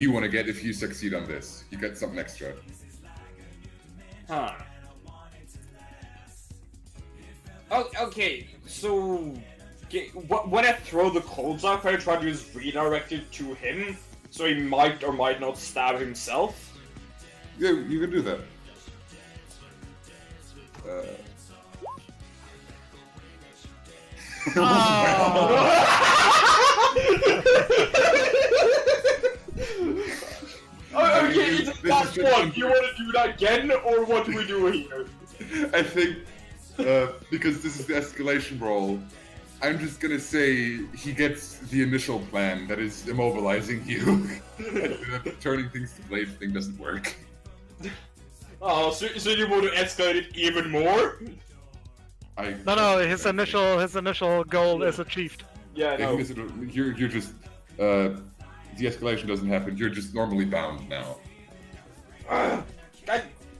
you want to get if you succeed on this. You get something extra. Huh. Oh, okay, so when I throw the cold off, I try to just redirect it to him, so he might or might not stab himself. Yeah, you can do that. Oh, okay, it's the last one. Do you want to do that again, or what do we do here? I think, because this is the escalation roll, I'm just gonna say he gets the initial plan, that is immobilizing you. And the turning things to blade thing doesn't work. Oh, so you want to escalate it even more? No, his initial goal is achieved. Yeah, no. You're just, the escalation doesn't happen, you're just normally bound now. God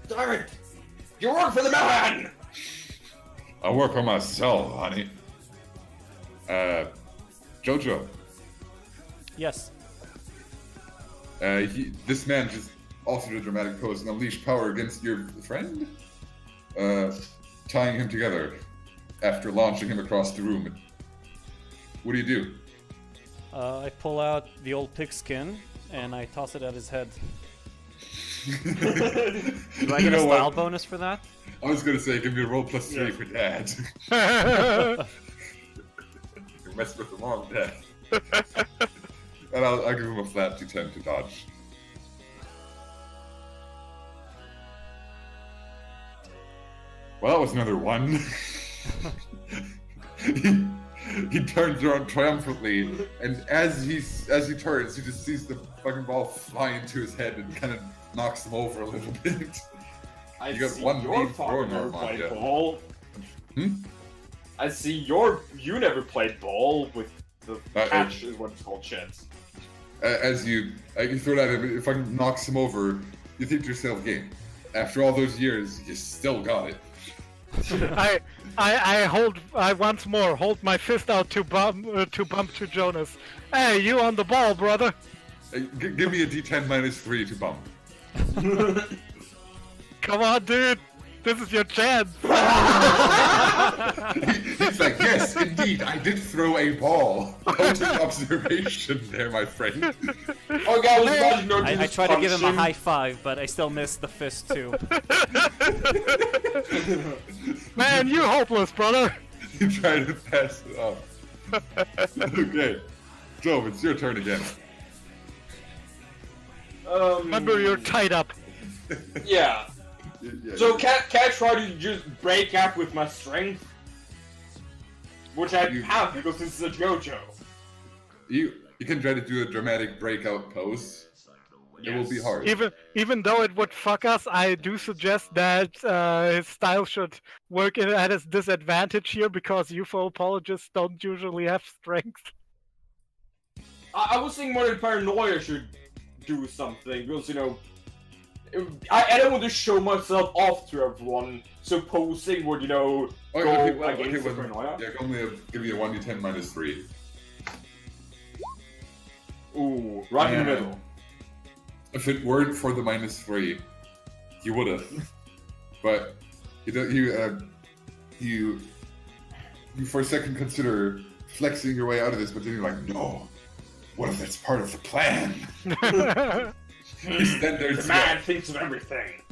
damn it! You work for the man! I work for myself, honey. Jojo. Yes. This man just altered a dramatic pose and unleashed power against your friend? Tying him together after launching him across the room. What do you do? I pull out the old pigskin and I toss it at his head. Do I get a style bonus for that? I was gonna say, give me a roll +3 for dad. You messed with the wrong dad. And I'll give him a flat d10 to dodge. Well, that was another 1. He turns around triumphantly, and as he turns, he just sees the fucking ball fly into his head and kind of knocks him over a little bit. You got one main throwing arm on you. Ball. I see you never played ball with the catch is what it's called, chance. As you throw it at him, if I knocks him over, you think to yourself, game. After all those years, you still got it. I once more hold my fist out to bump to Jonas. Hey, you on the ball, brother? Give me a d10 -3 to bump. Come on, dude. This is your chance. He's like, yes, indeed, I did throw a ball. Potent observation there, my friend. Oh, God, I try to give him a high five, but I still miss the fist too. Man, you hopeless, brother. You try to pass it off. Okay, Joe, it's your turn again. Remember, you're tied up. Yeah. So can I try to just break up with my strength? Which I have because this is a Jojo. You can try to do a dramatic breakout pose. It will be hard. Even though it would fuck us, I do suggest that his style should work at his disadvantage here because UFO apologists don't usually have strength. I was thinking more that Paranoia should do something because, you know, I don't want to show myself off to everyone, so posing would, you know, go against the Paranoia. Yeah, I can only give you a 1d10 -3. Ooh, right in the middle. If it weren't for the -3, you would have. But you for a second consider flexing your way out of this, but then you're like, no. What if that's part of the plan? The man thinks of everything.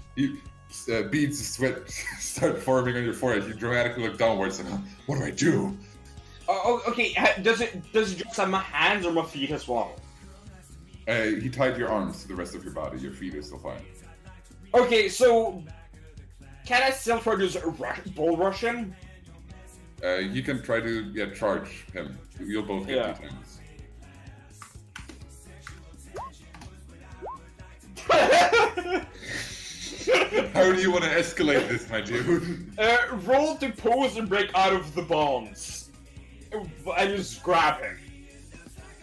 Beads of sweat start forming on your forehead. You dramatically look downwards and, what do I do? Oh, okay. Does it just have my hands or my feet as well? He tied your arms to the rest of your body. Your feet are still fine. Okay, so can I still try to just bull rush him? You can try to charge him. You'll both get d10s. How do you want to escalate this, my dude? Roll to pose and break out of the bonds. I just grab him.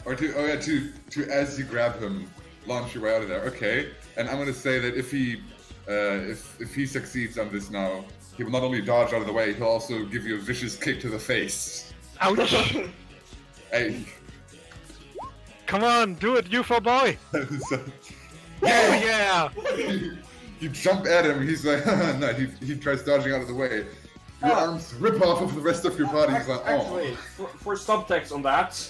Or to as you grab him, launch your way out of there. Okay, and I'm gonna say that if he succeeds on this now, he will not only dodge out of the way, he'll also give you a vicious kick to the face. Ouch! Hey. Come on, do it, UFO boy! So, Oh yeah! you jump at him, he's like, no, he tries dodging out of the way. Your arms rip off of the rest of your body, he's like, oh. Actually, for subtext on that,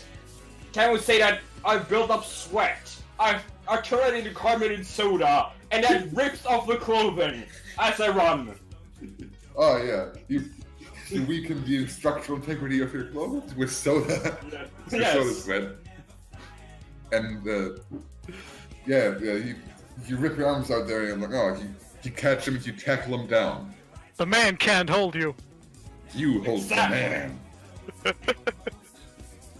can we say that I've built up sweat? I turn it into carbonated soda, and that rips off the clothing as I run. Oh yeah, you weaken the structural integrity of your clothes with soda. With Yes. soda sweat. And you rip your arms out there and you're like, oh, you catch him, you tackle him down. The man can't hold you. You hold Exactly. the man.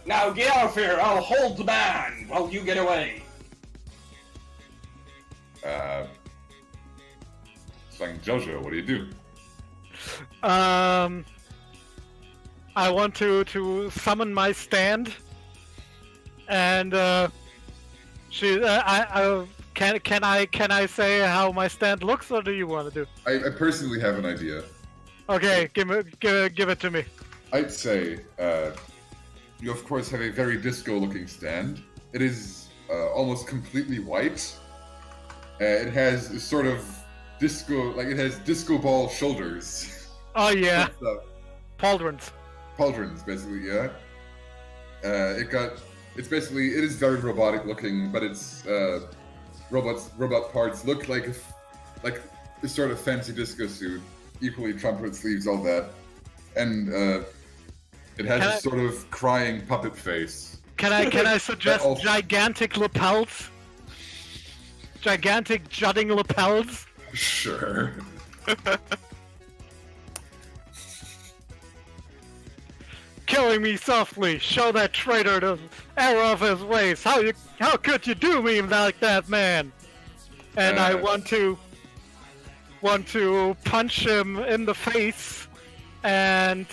Now get out of here, I'll hold the man while you get away. It's like Jojo, what do you do? I want to summon my stand, and can I say how my stand looks, or do you want to do? I personally have an idea. Okay, give it to me. I'd say you of course have a very disco-looking stand. It is almost completely white. It has a sort of disco, like it has disco ball shoulders. Oh yeah, So, pauldrons. pauldrons, basically, yeah. It is very robotic looking, but its robot parts look like a sort of fancy disco suit, equally trumpet sleeves, all that, and it has a sort of crying puppet face. Can I suggest also- gigantic lapels? Gigantic jutting lapels? Sure. Killing me softly, show that traitor the error of his ways. How could you do me like that, man? And I want to punch him in the face and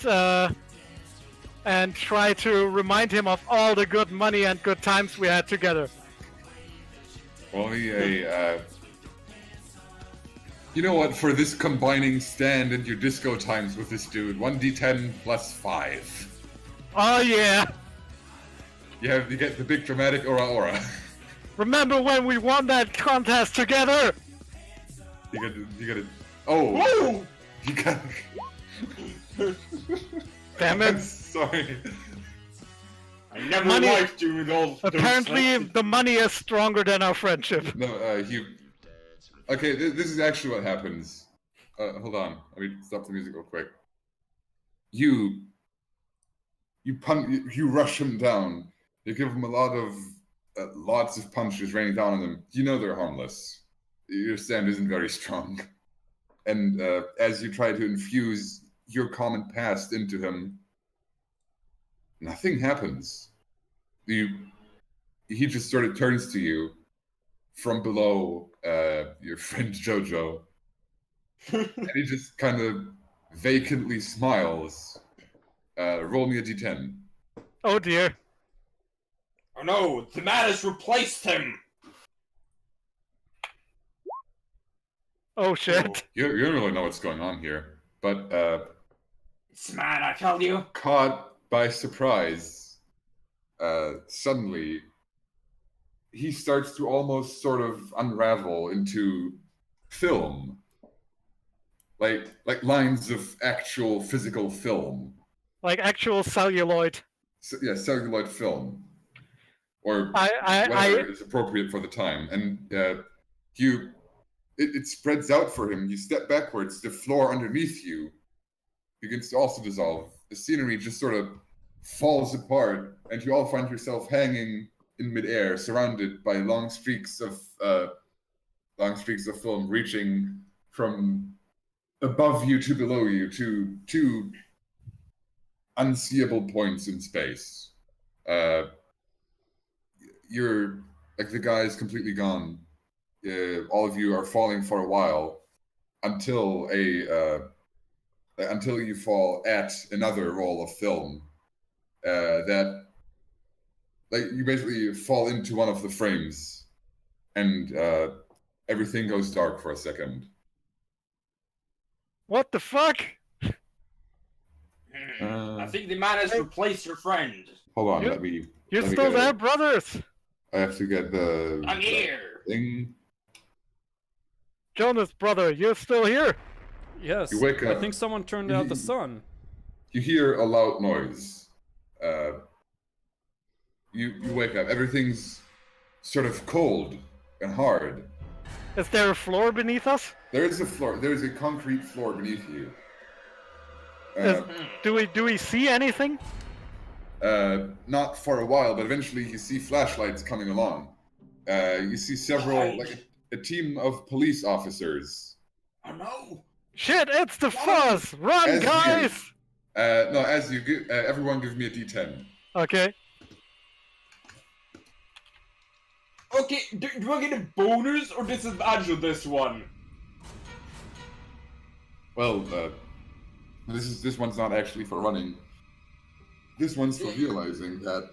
try to remind him of all the good money and good times we had together. Only you know what? For this combining stand and your disco times with this dude, 1d10 plus 5. Oh yeah! You get the big dramatic aura. Remember when we won that contest together? You get it. Oh, Woo! you got. Damn I'm it! sorry. I never Money- liked you with all those Apparently, like- the money is stronger than our friendship. No, Okay, this is actually what happens. Hold on. Let me stop the music real quick. You rush him down. You give him lots of punches raining down on them. You know they're harmless. Your stand isn't very strong. And as you try to infuse your common past into him, nothing happens. He just sort of turns to you from below your friend Jojo, and he just kind of vacantly smiles. Roll me a d10. Oh dear. Oh no, the man has replaced him! Oh shit. You don't really know what's going on here, but It's man, I tell you. caught by surprise, suddenly he starts to almost sort of unravel into film, like lines of actual physical film. Like actual celluloid. Yeah, celluloid film, or I whatever is appropriate for the time. And it spreads out for him. You step backwards, the floor underneath you begins to also dissolve. The scenery just sort of falls apart, and you all find yourself hanging in midair, surrounded by long streaks of film reaching from above you to below you to two unseeable points in space. You're like, the guy is completely gone. All of you are falling for a while until you fall at another roll of film that, like, you basically fall into one of the frames, and everything goes dark for a second. What the fuck? I think the man has replaced your friend. Hold on, You- let me. You're let me still get there, it. brothers? I have to get the I'm here. thing. Jonas, brother, you're still here? Yes. You wake I up. think someone turned out the sun. You hear a loud noise. You wake up. Everything's sort of cold and hard. Is there a floor beneath us? There is a floor. There is a concrete floor beneath you. Uh, Do we see anything? Not for a while, but eventually you see flashlights coming along. You see several, like a team of police officers. Oh no! Shit, it's the fuzz! Run, As you- guys! No, as you everyone give me a D10. Okay. Okay, do I get a bonus or disadvantage on this one? Well, this one's not actually for running. This one's for realizing that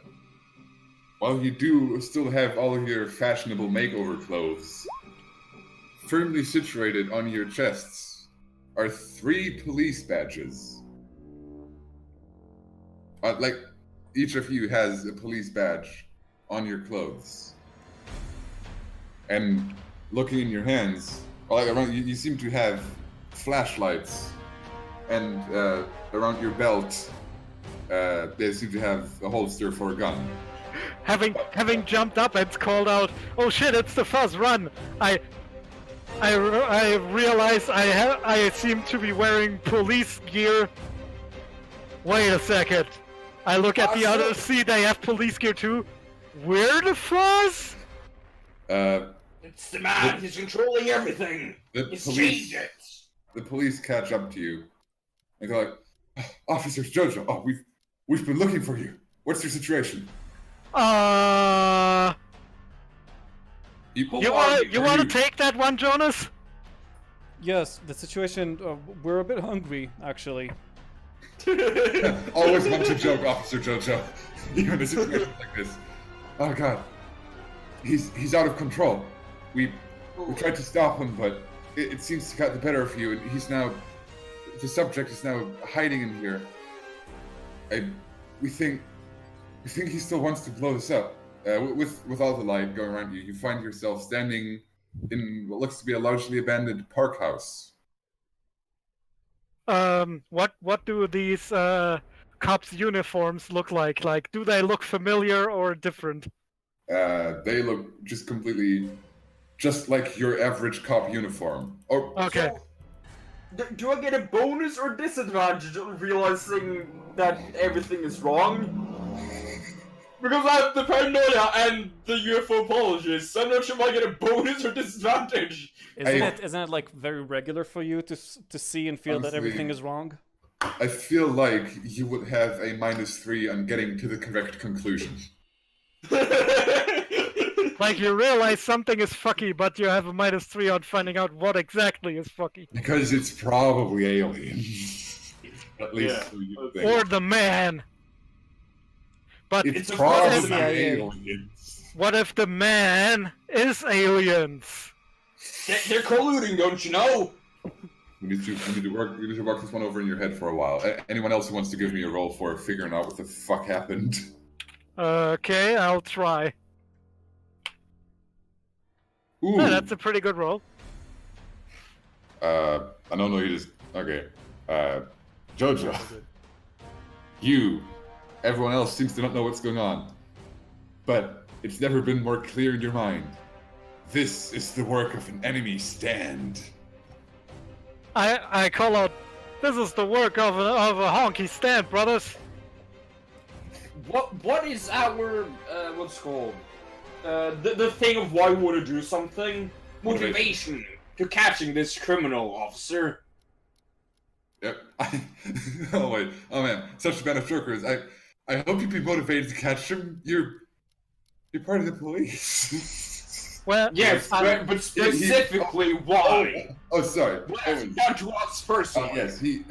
while you do still have all of your fashionable makeover clothes, firmly situated on your chests are 3 police badges. Like, each of you has a police badge on your clothes. And looking in your hands, like around, you seem to have flashlights, and around your belt, they seem to have a holster for a gun. Having jumped up and called out, "Oh shit, it's the fuzz! Run!" I realize I seem to be wearing police gear. Wait a second. I look at the others, see they have police gear too. We're the fuzz? It's the man. He's controlling everything. He's changed it. The police catch up to you, and they're like, "Officer Jojo, oh, we've been looking for you. What's your situation?" You want to take that one, Jonas? Yes, the situation. We're a bit hungry, actually. Always want to joke, Officer Jojo, even in a situation like this. Oh God, he's out of control. We tried to stop him, but it seems to got the better of you, and the subject is now hiding in here. We think he still wants to blow this up. With all the light going around you, you find yourself standing in what looks to be a largely abandoned park house. What do these cops' uniforms look like? Like, do they look familiar or different? They look just completely, just like your average cop uniform. Oh, Okay. So, do I get a bonus or disadvantage on realizing that everything is wrong? Because I have the paranoia and the UFO apologist, so I'm not sure if I get a bonus or disadvantage. Isn't it like very regular for you to see and feel Honestly, that everything is wrong? I feel like you would have a -3 on getting to the correct conclusion. Like, you realize something is fucky, but you have a -3 on finding out what exactly is fucky. Because it's probably aliens. At least so you think. Or the man. But It's a probably possibility. aliens. what if the man is aliens? They're colluding, don't you know? We need to work this one over in your head for a while. Anyone else who wants to give me a roll for figuring out what the fuck happened? Okay, I'll try. Ooh. Yeah, that's a pretty good roll. I don't know. You just okay. Jojo, everyone else seems to not know what's going on, but it's never been more clear in your mind. This is the work of an enemy stand. I call out, this is the work of a honky stand, brothers. What is our what's it called? The thing of why we want to do something? Motivation to catching this criminal, officer. Yep. Oh wait. Oh man, such a bad of jokers. I hope you'd be motivated to catch him. You're part of the police. Well, Yes, but specifically why? Oh, sorry. Not to us personally. Oh, yes, he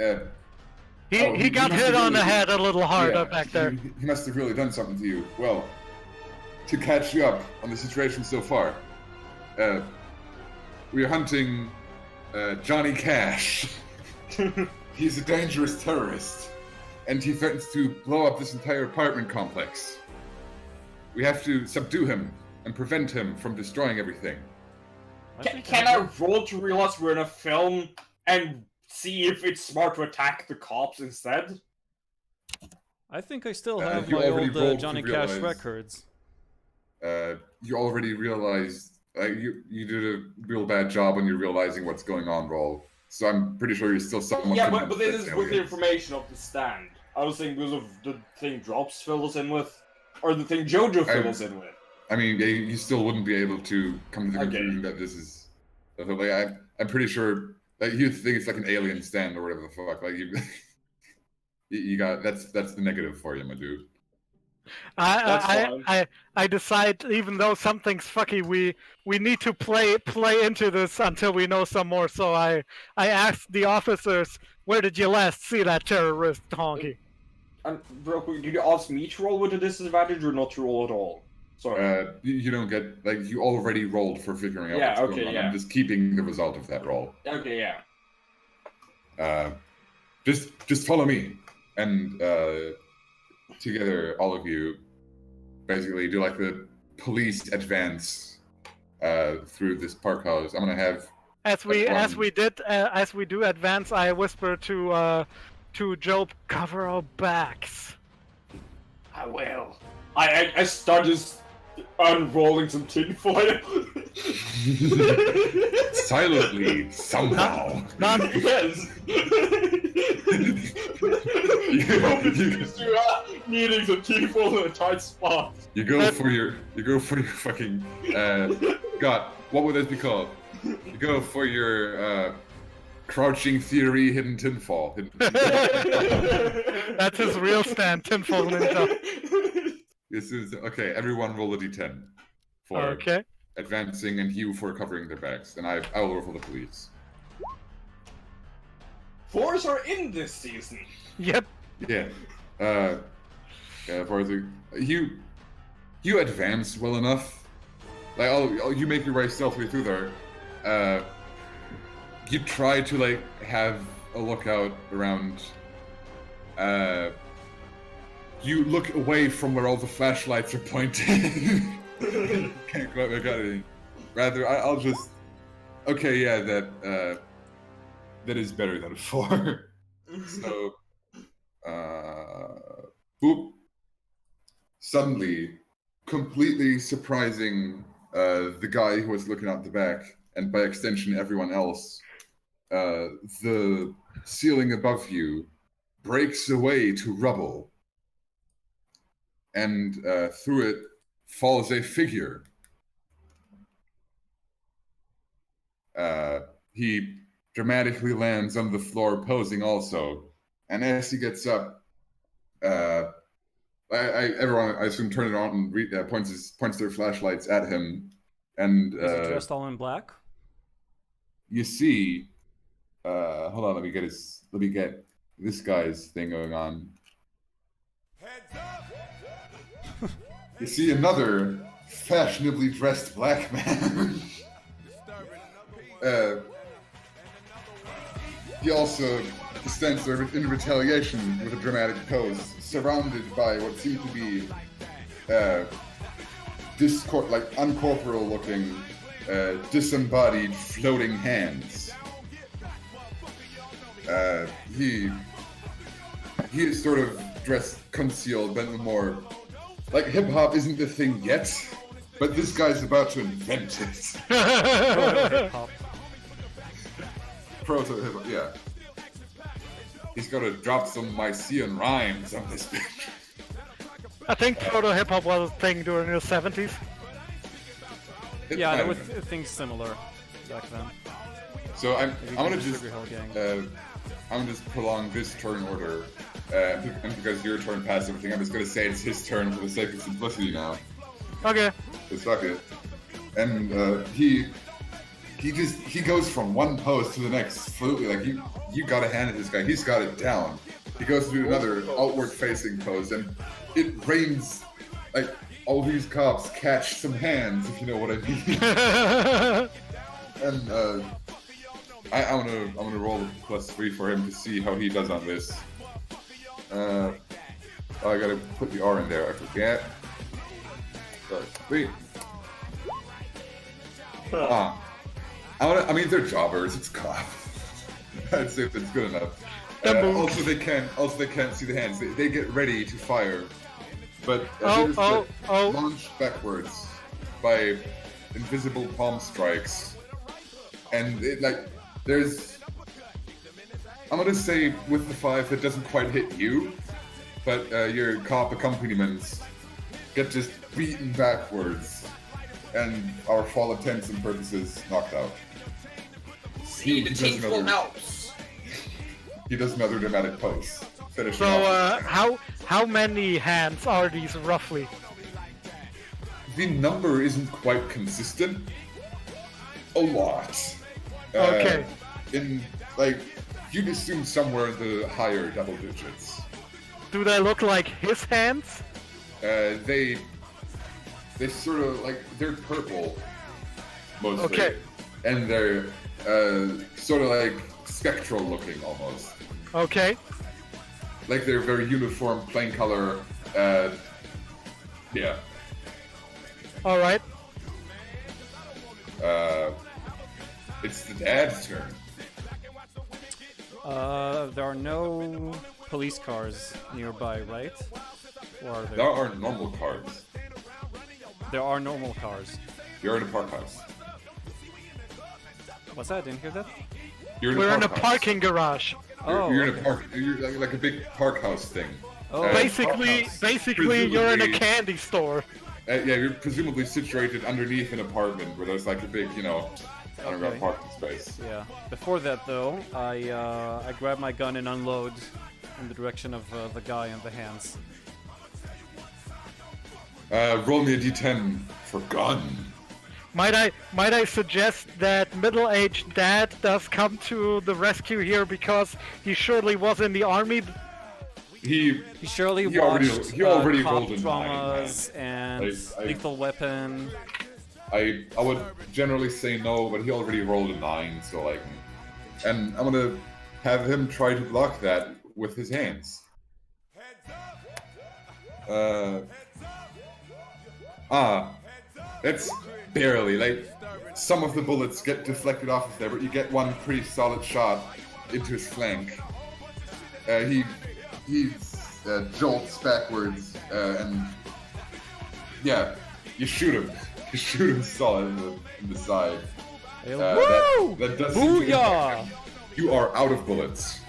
he got must hit have on the really- head a little harder back there. He must have really done something to you. Well, to catch you up on the situation so far, we are hunting Johnny Cash. He's a dangerous terrorist, and he threatens to blow up this entire apartment complex. We have to subdue him and prevent him from destroying everything. Can I roll to realize we're in a film and see if it's smart to attack the cops instead? I think I still have you my already old rolled to Johnny Cash realize- records. You already realized you did a real bad job on your realizing what's going on roll. So I'm pretty sure you're still somewhat. Yeah, but convinced this that's is with the aliens. information of the stand. I was thinking because of the thing Drops fill us in with, or the thing Jojo fill us in with. I mean, you still wouldn't be able to come to the Okay. conclusion that this is. Like, I'm pretty sure that you think it's like an alien stand or whatever the fuck. Like you, you got that's the negative for you, my dude. I decide, even though something's fucky, we need to play into this until we know some more. So I asked the officers, where did you last see that terrorist honky? And real quick, did you ask me to roll with a disadvantage or not to roll at all? Sorry. You don't get like you already rolled for figuring out what's going on. Yeah. I'm just keeping the result of that roll. Okay, yeah. Just follow me, and together, all of you, basically do like the police advance through this park house. I'm gonna have As we do advance, I whisper to Job, cover our backs. I will. I started unrolling some tinfoil. silently somehow. Yes. Needing some tinfoil in a tight spot. You go for your fucking God. What would this be called? You go for your crouching theory, hidden tinfoil. That's his real stand, tinfoil ninja. This is okay. Everyone roll a d10 for Okay. advancing, and you for covering their backs, and I will roll for the police. 4s are in this season. Yep. Yeah. For you advance well enough. Like, you make your way stealthily through there. You try to like have a lookout around. You look away from where all the flashlights are pointing. Can't quite make out anything. Rather, I'll just. Okay, yeah, that is better than a 4. So, boop. Suddenly, completely surprising the guy who was looking out the back, and by extension everyone else, the ceiling above you breaks away to rubble, and through it falls a figure. He dramatically lands on the floor, posing also, and as he gets up, everyone, I assume, turn it on and points their flashlights at him, and Is he dressed all in black? you see. Hold on, let me get this guy's thing going on. You see another fashionably dressed black man. He also stands there in retaliation with a dramatic pose, surrounded by what seem to be uncorporeal looking, disembodied floating hands. He is sort of dressed concealed, but more like hip hop isn't the thing yet, but this guy's about to invent it. Hip-hop. Proto hip hop, yeah. He's gonna drop some Mycenaean rhymes on this bitch. I think proto hip hop was a thing during the 70s. Yeah, I there don't were know. things similar back then. So I'm Maybe gonna the just Sugar Hill Gang. I'm gonna just prolong this turn order, and because your turn passed everything, I'm just gonna say it's his turn for the sake of simplicity now. Okay. Just fuck it. And he goes from one pose to the next fluidly. Like you gotta hand it this guy. He's got it down. He goes to do another outward facing pose, and it rains like all these cops catch some hands, if you know what I mean. And I'm gonna roll a +3 for him to see how he does on this. I gotta put the R in there. I forget. Wait. I mean, they're jobbers. It's cop. I'd say that's good enough. Also, they can't see the hands. They get ready to fire, but launch backwards by invisible palm strikes, and there's. I'm gonna say with the 5 that doesn't quite hit you, but your cop accompaniments get just beaten backwards, and are for all intents and purposes knocked out. See the teeth helps. He does another dramatic pose. Finishing So, off. how many hands are these roughly? The number isn't quite consistent. A lot. Okay. You'd assume somewhere in the higher double digits. Do they look like his hands? They sort of they're purple, mostly. Okay. And they're sort of like spectral looking almost. Okay. Like they're very uniform, plain color. Yeah. All right. It's the dad's turn. There are no police cars nearby, right? Or are there? There are normal cars. There are normal cars. You're in a park house. What's that? I didn't hear that. We're in a house. parking garage. You're in a okay. park. You're like a big park house thing. Oh, Basically, park house. you're in a Presumably- candy store. Yeah, you're presumably situated underneath an apartment where there's like a big, underground Okay. parking space. Yeah. Before that, though, I grab my gun and unload in the direction of the guy in the hands. Roll me a d10 for gun. Might I suggest that middle-aged dad does come to the rescue here because he surely was in the army. He He surely He already- watched he already Cop rolled a 9, Dramas and I- Lethal Weapon. I would generally say no, but he already rolled a 9, so and I'm gonna have him try to block that with his hands. That's barely, some of the bullets get deflected off of there, but you get one pretty solid shot into his flank. He jolts backwards, and yeah, you shoot him. You shoot him solid in the side. Woo! That does seem to impact Booyah! him. You are out of bullets.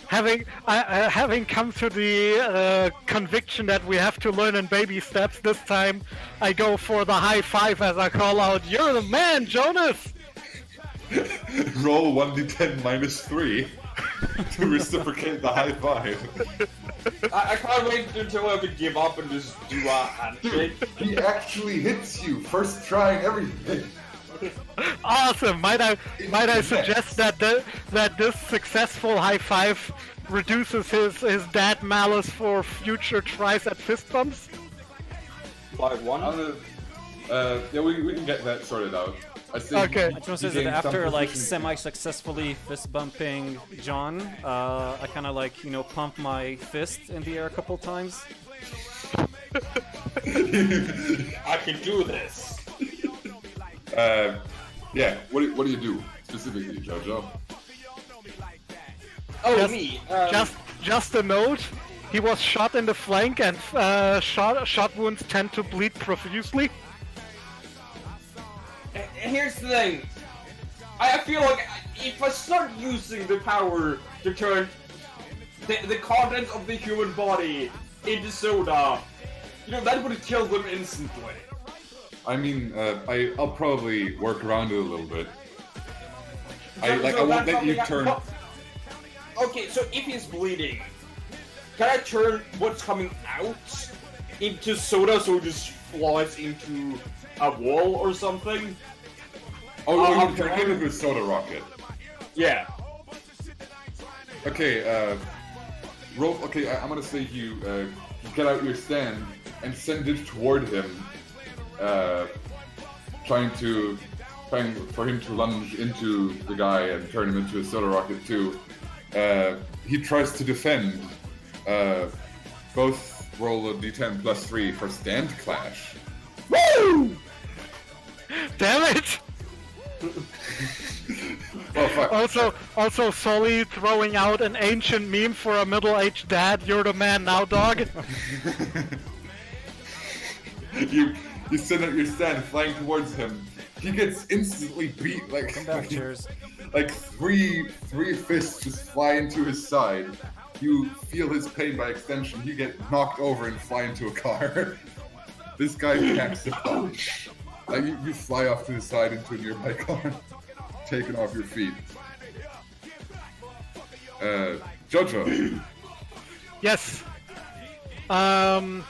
Having come to the conviction that we have to learn in baby steps, this time I go for the high 5 as I call out, "You're the man, Jonas!" Roll 1d10 minus 3 to reciprocate the high 5. I can't wait until I could give up and just do a handshake. He actually hits you first try and everything. Awesome. Might I suggest that this successful high 5 reduces his dad malice for future tries at fist bumps? By one. Yeah, we can get that sorted out. I think Okay. I just want to say that after semi-successfully fist bumping John, I kind of pump my fist in the air a couple times. I can do this. Yeah. What do you do specifically, Jojo? Oh, Just- me. Just a note. He was shot in the flank, and shot wounds tend to bleed profusely. Here's the thing. I feel like if I start using the power to turn the contents of the human body into soda, that would kill them instantly. I mean, I'll probably work around it a little bit. I So won't that's let you something turn. Okay, so if he's bleeding, can I turn what's coming out into soda so it just flies into a wall or something? Oh, I'll you turn it into a soda rocket. Yeah. Okay, roll. Okay, I'm gonna say you get out your stand and send it toward him, trying for him to lunge into the guy and turn him into a soda rocket too. He tries to defend. Both roll a d10 plus 3 for stand clash. Woo! Woo! Damn it! Oh fuck. Also, Sully throwing out an ancient meme for a middle-aged dad. You're the man now, dog. You send out your stand flying towards him. He gets instantly beat like Come back, cheers. like three fists just fly into his side. You feel his pain by extension. You get knocked over and fly into a car. This guy packs a punch. Like you fly off to the side into a nearby car, taken off your feet. Jojo. Yes. I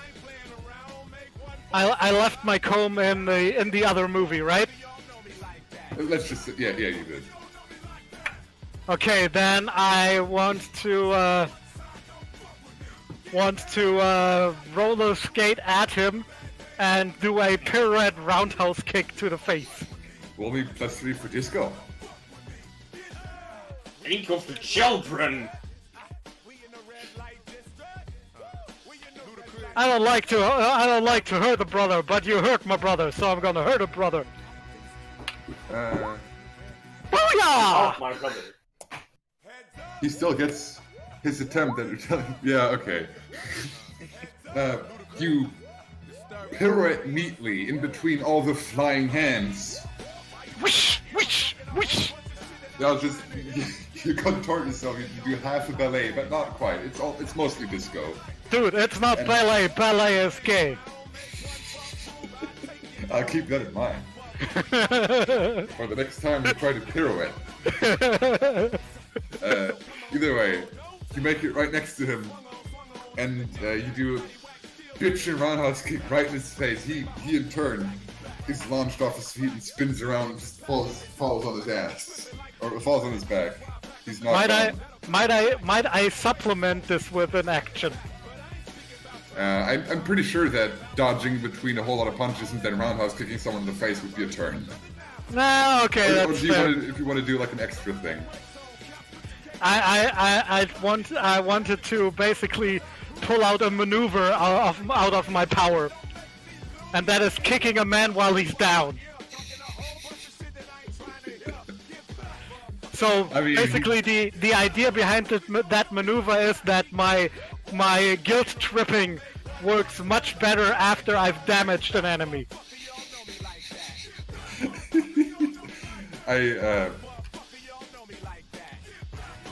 left my comb in the other movie, right? Let's just yeah, you did. Okay, then I want to roller skate at him and do a pirouette roundhouse kick to the face. Roll me +3 for disco. Think of the children. I don't like to hurt a brother, but you hurt my brother, so I'm gonna hurt a brother. Oh, Booyah! my brother. He still gets his attempt at retaliation. Yeah, okay. You pirouette neatly in between all the flying hands. Wish, wish, wish. I'll just you contort yourself. You do half a ballet, but not quite. It's mostly disco. Dude, it's not ballet. Ballet is gay. I'll keep that in mind for the next time you try to pirouette. Either way, you make it right next to him, and you do a bitchin' roundhouse kick right in his face. He in turn is launched off his feet and spins around and just falls on his ass. Or falls on his back. He's not Might I supplement this with an action? I'm pretty sure that dodging between a whole lot of punches and then roundhouse kicking someone in the face would be a turn. No, okay, Or that's do you fair. if you want to do like an extra thing. I wanted to basically pull out a maneuver out of my power, and that is kicking a man while he's down. So I mean, basically, the idea behind that maneuver is that my guilt tripping works much better after I've damaged an enemy. I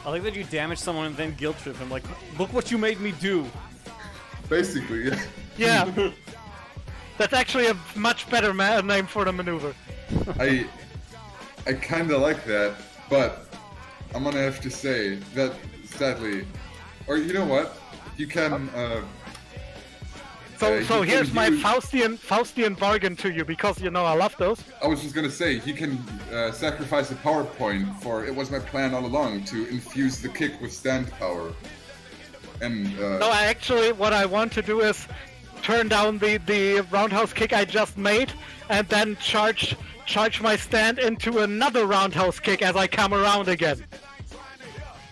like that you damage someone and then guilt trip him. Like, look what you made me do. basically, yeah. Yeah, that's actually a much better name for the maneuver. I kind of like that, but I'm gonna have to say that sadly, or you know what, you can. So you here's can my use- Faustian bargain to you, because you know I love those. I was just gonna say he can sacrifice a PowerPoint for it was my plan all along to infuse the kick with stand power. And No, actually, what I want to do is turn down the roundhouse kick I just made, and then charge my stand into another roundhouse kick as I come around again.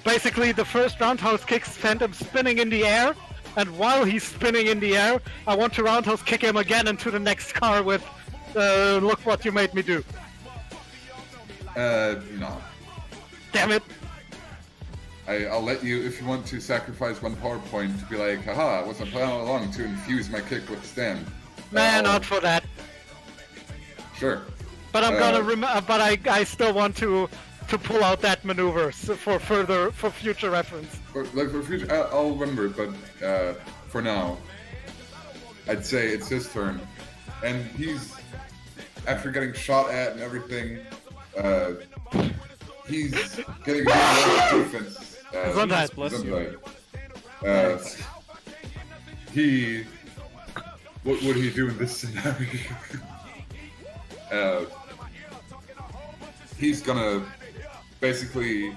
Basically, the first roundhouse kick sent him spinning in the air, and while he's spinning in the air, I want to roundhouse kick him again into the next car with, look what you made me do. no. Damn it. I'll let you, if you want to sacrifice one PowerPoint to be like, haha, it was my plan all along to infuse my kick with stand. Nah, I'll- not for that. Sure. But I'm gonna but I still want to pull out that maneuver for future reference. Like for future, I'll remember it, but for now, I'd say it's his turn, and he's after getting shot at and everything, he's getting a good amount of defense. Sometimes, bless you. What would he do in this scenario? He's gonna basically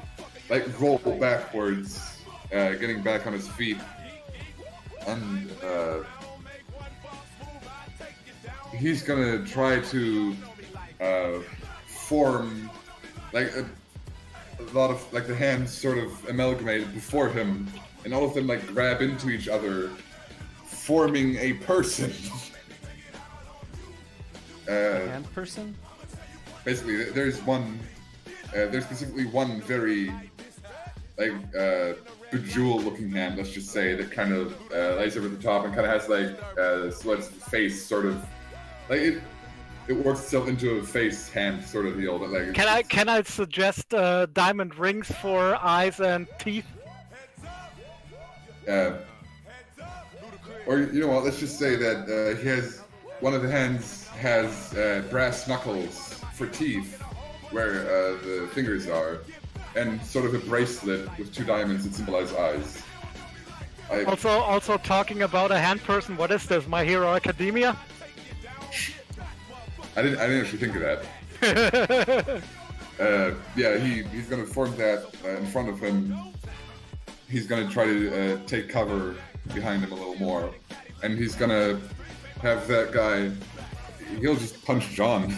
like roll backwards, getting back on his feet, and he's gonna try to form like a lot of like the hands sort of amalgamated before him, and all of them like grab into each other, forming a person. Hand person? Basically, there's specifically one very, like, bejeweled-looking hand, let's just say, that kind of lays over the top and kind of has, like, so its face sort of, like, it works itself into a face hand sort of deal. But, like, Can I suggest diamond rings for eyes and teeth? Or, you know what, let's just say that he has, one of the hands has brass knuckles for teeth, where the fingers are, and sort of a bracelet with 2 diamonds that symbolize eyes. Also talking about a hand person, what is this, My Hero Academia? I didn't actually think of that. Yeah, he's gonna form that in front of him. He's gonna try to take cover behind him a little more, and he's gonna have that guy. He'll just punch John,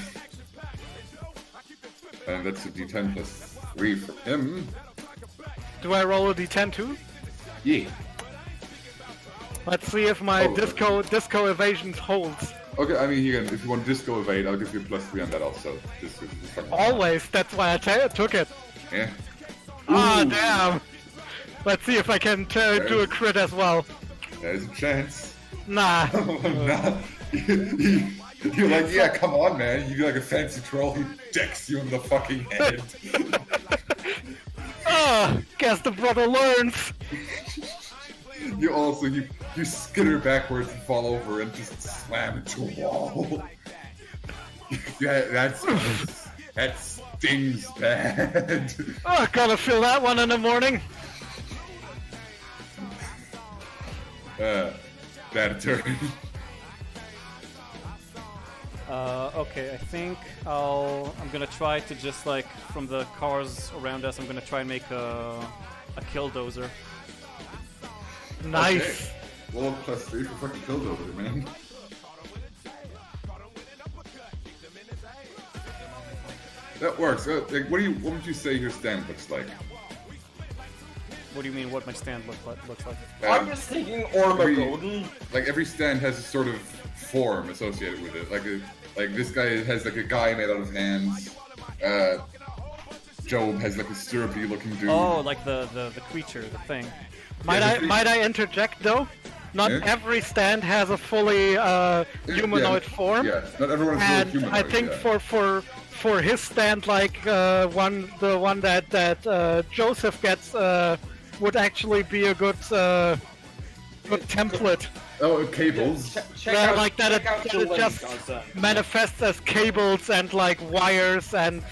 and that's a D10 plus 3 for him. Do I roll a d10 too? Yeah. Let's see if my disco evasion holds. Okay, I mean, if you want disco evade, I'll give you a plus 3 on that also. Just Always, that's why I took it. Yeah. Ah, Ooh. damn! Let's see if I can do a crit as well. There's a chance. Nah. Nah. You're like, yeah, come on, man. You do like a fancy troll who decks you in the fucking head. Guess the brother learns. You skitter backwards and fall over and just slam into a wall. Yeah, that stings bad. Oh, gotta feel that one in the morning. Bad turn. Okay, I think I'm gonna try to just like from the cars around us, I'm gonna try and make a killdozer. Nice. Okay. Well, plus 3 for fucking killdozer, man. That works. Like, what would you say your stand looks like? What do you mean? What my stand looks like? I'm just thinking Armageddon. Like every stand has a sort of form associated with it. Like this guy has like a guy made out of hands. Job has like a syrupy looking dude. Oh, like the creature, the thing. Might I interject though? Not every stand has a fully humanoid form. Yeah, not everyone is And really humanoid. I think for his stand, like the one that Joseph gets, would actually be a good template. Oh, cables. Check Yeah, out, like that check it- out that the it link just on that. manifests as cables and like wires and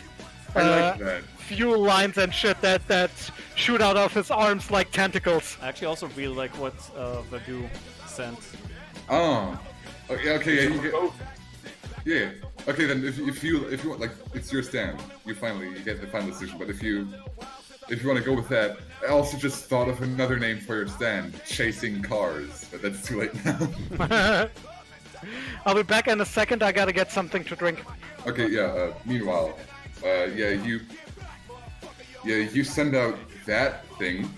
I like that. fuel lines and shit that shoot out of his arms like tentacles. I actually also really like what Vadu sent. Oh. Okay, yeah, you get, yeah. Okay, then if you want, like, it's your stand. You get the final decision. But if you want to go with that, I also just thought of another name for your stand: chasing cars. But that's too late now. I'll be back in a second. I gotta get something to drink. Okay, yeah. Meanwhile, you send out that thing,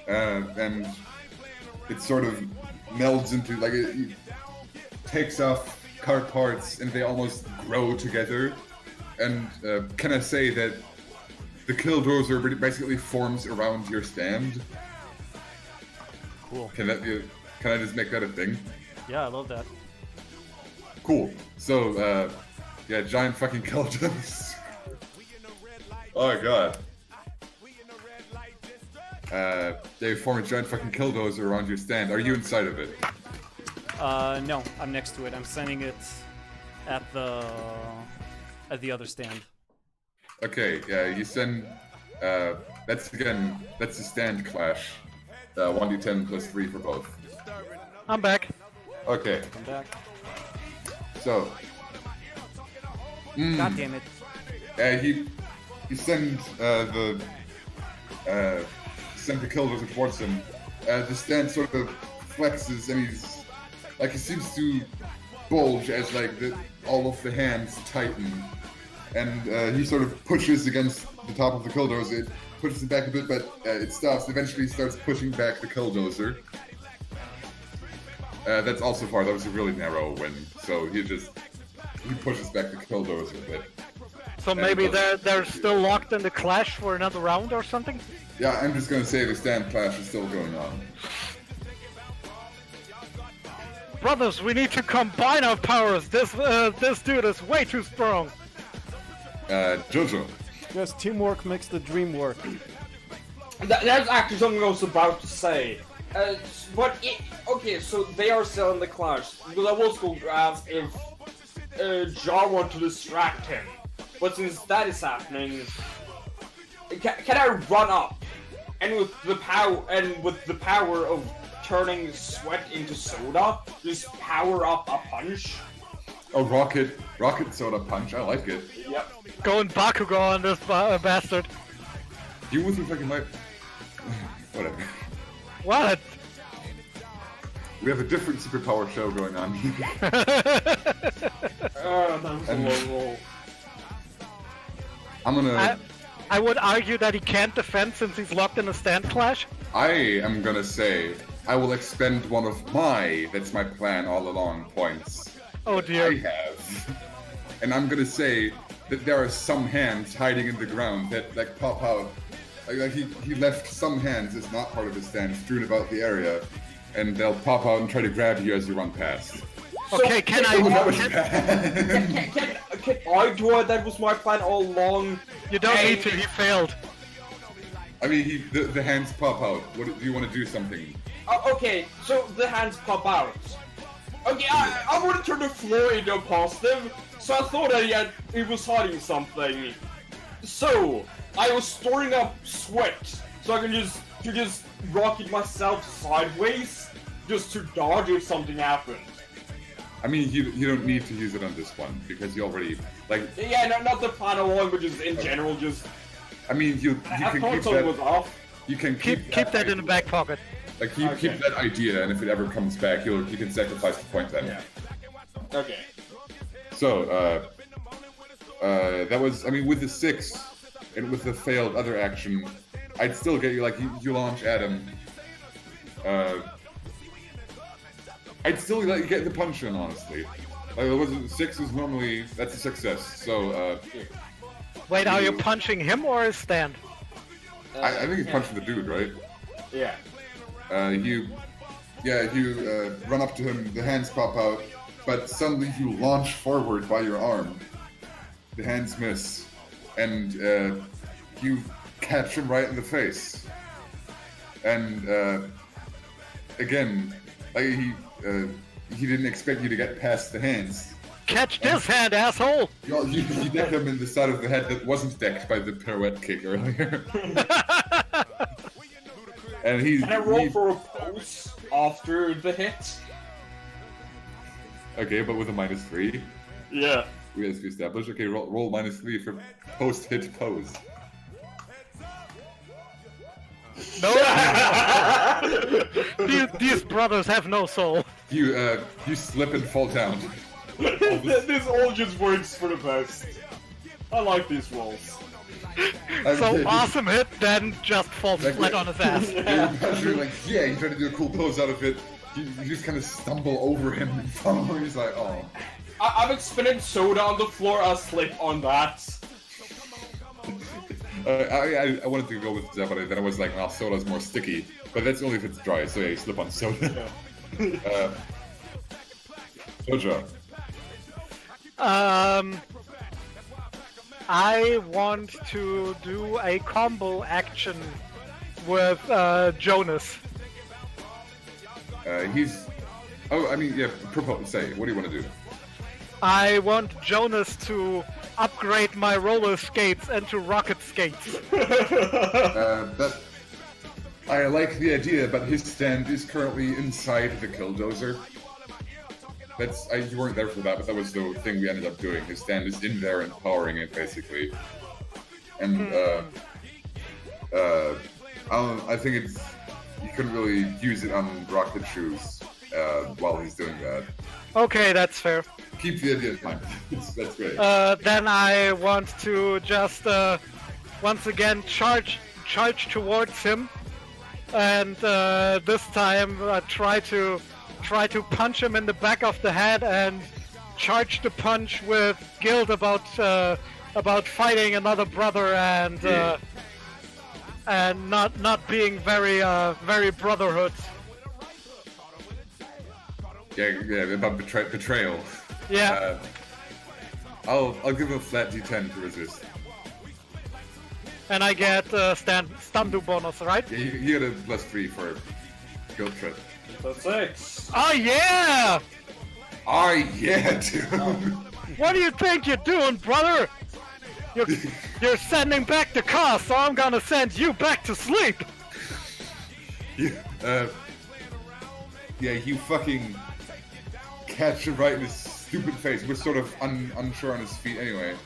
and it sort of melds into like it takes off car parts, and they almost grow together. And can I say that the killdozer basically forms around your stand? Cool. Can I just make that a thing? Yeah, I love that. Cool. So, yeah, giant fucking killdozer. Oh my god. They form a giant fucking killdozer around your stand. Are you inside of it? No, I'm next to it. I'm sending it at the other stand. Okay, yeah, you send. That's the stand clash. 1d10 plus 3 for both. I'm back. Okay, Come back. so. God damn it. You send send the killdozer towards him. The stand sort of flexes, and he seems to bulge as like all of the hands tighten, and he sort of pushes against the top of the killdozer. It pushes it back a bit, but it stops. Eventually, starts pushing back the killdozer. That's also far. That was a really narrow win. So he just he pushes back the Killdozer a bit. So maybe they're still locked in the clash for another round or something? Yeah, I'm just gonna say the stand clash is still going on. Brothers, we need to combine our powers. This dude is way too strong. Jojo. Yes, teamwork makes the dream work. That's actually something I was about to say. Okay, so they are still in the clash. Because I was going to ask if Jar wanted to distract him. But since that is happening, can I run up and with the power of turning sweat into soda, just power up a punch? Oh, rocket soda punch. I like it. Yep. Going Bakugo on this bastard. You with your fucking life. Whatever. What? We have a different superpower show going on. That was a low roll. I'm gonna. I would argue that he can't defend since he's locked in a stand clash. I am gonna say I will expend one of that's my plan all along points. Oh I dear. have. And I'm gonna say that there are some hands hiding in the ground that pop out. Like he left some hands as not part of his stand strewn about the area, and they'll pop out and try to grab you as you run past. Okay, can I do it? That was my plan all along. You don't need to, he failed. I mean, the hands pop out. What do you want to do something? Okay, so the hands pop out. Okay, I want to turn the floor into a positive, so I thought that he was hiding something. So I was storing up sweat, so I can just rocket myself sideways, just to dodge if something happened. I mean, you don't need to use it on this one because you already Yeah, no, not the plan alone, but just in general, just. I mean, you I can thought keep something that. was off. You can Keep that in the back pocket. Like keep that idea, and if it ever comes back, you can sacrifice the point then. Yeah. Okay. So that was, I mean, with the 6 and with the failed other action, I'd still get you you launch at him. I'd still let you get the punch in, honestly. Like 6 is normally that's a success. So Wait, are you punching him or his stand? I think he's punching the dude, right? Yeah. You run up to him, the hands pop out, but suddenly you launch forward by your arm. The hands miss, and you catch him right in the face. And again, he didn't expect you to get past the hands. Catch this hand, asshole! You decked him in the side of the head that wasn't decked by the pirouette kick earlier. And Can I roll for a pose after the hit? Okay, but with a -3. Yeah. We have to establish. Okay, roll -3 for post-hit pose. No. these brothers have no soul. You slip and fall down. This all just works for the best. I like these rolls. So awesome hit, then just falls flat on his ass. You're you try to do a cool pose out of it. You just kind of stumble over him and fall. He's like, oh. I'm expending soda on the floor. I'll slip on that. I wanted to go with that, but then I was like, soda's more sticky. But that's only if it's dry, so yeah, you slip on soda. Jojo. I want to do a combo action with Jonas. Say, what do you want to do? I want Jonas to upgrade my roller skates into rocket skates. I like the idea, but his stand is currently inside the Killdozer. You weren't there for that, but that was the thing we ended up doing. His stand is in there and powering it, basically. And, I think you couldn't really use it on Rocket Shoes while he's doing that. Okay, that's fair. Keep the idea in mind. That's great. Then I want to just once again charge towards him, and this time try to punch him in the back of the head and charge the punch with guilt about fighting another brother and not being very brotherhood. Yeah, about betrayal. Yeah. I'll give him a flat D10 to resist. And I get Stamdu bonus, right? Yeah, you get a +3 for guilt trip. That's 6. Oh yeah! Oh yeah, dude. What do you think you're doing, brother? You're sending back the car, so I'm gonna send you back to sleep. Yeah, you fucking catch him right in his stupid face. We're sort of unsure on his feet anyway.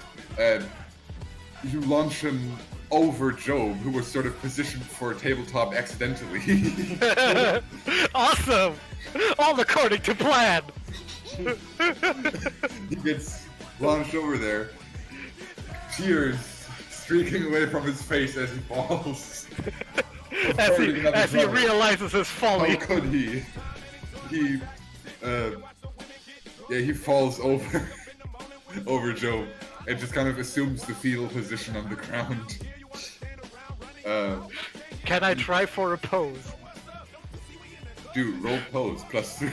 You launch him over Job, who was sort of positioned for a tabletop accidentally. Awesome! All according to plan. He gets launched over there. Tears streaking away from his face as he falls. as he realizes his folly. How could he? He falls over Job and just kind of assumes the fetal position on the ground. Can I try for a pose? Dude, roll pose +3.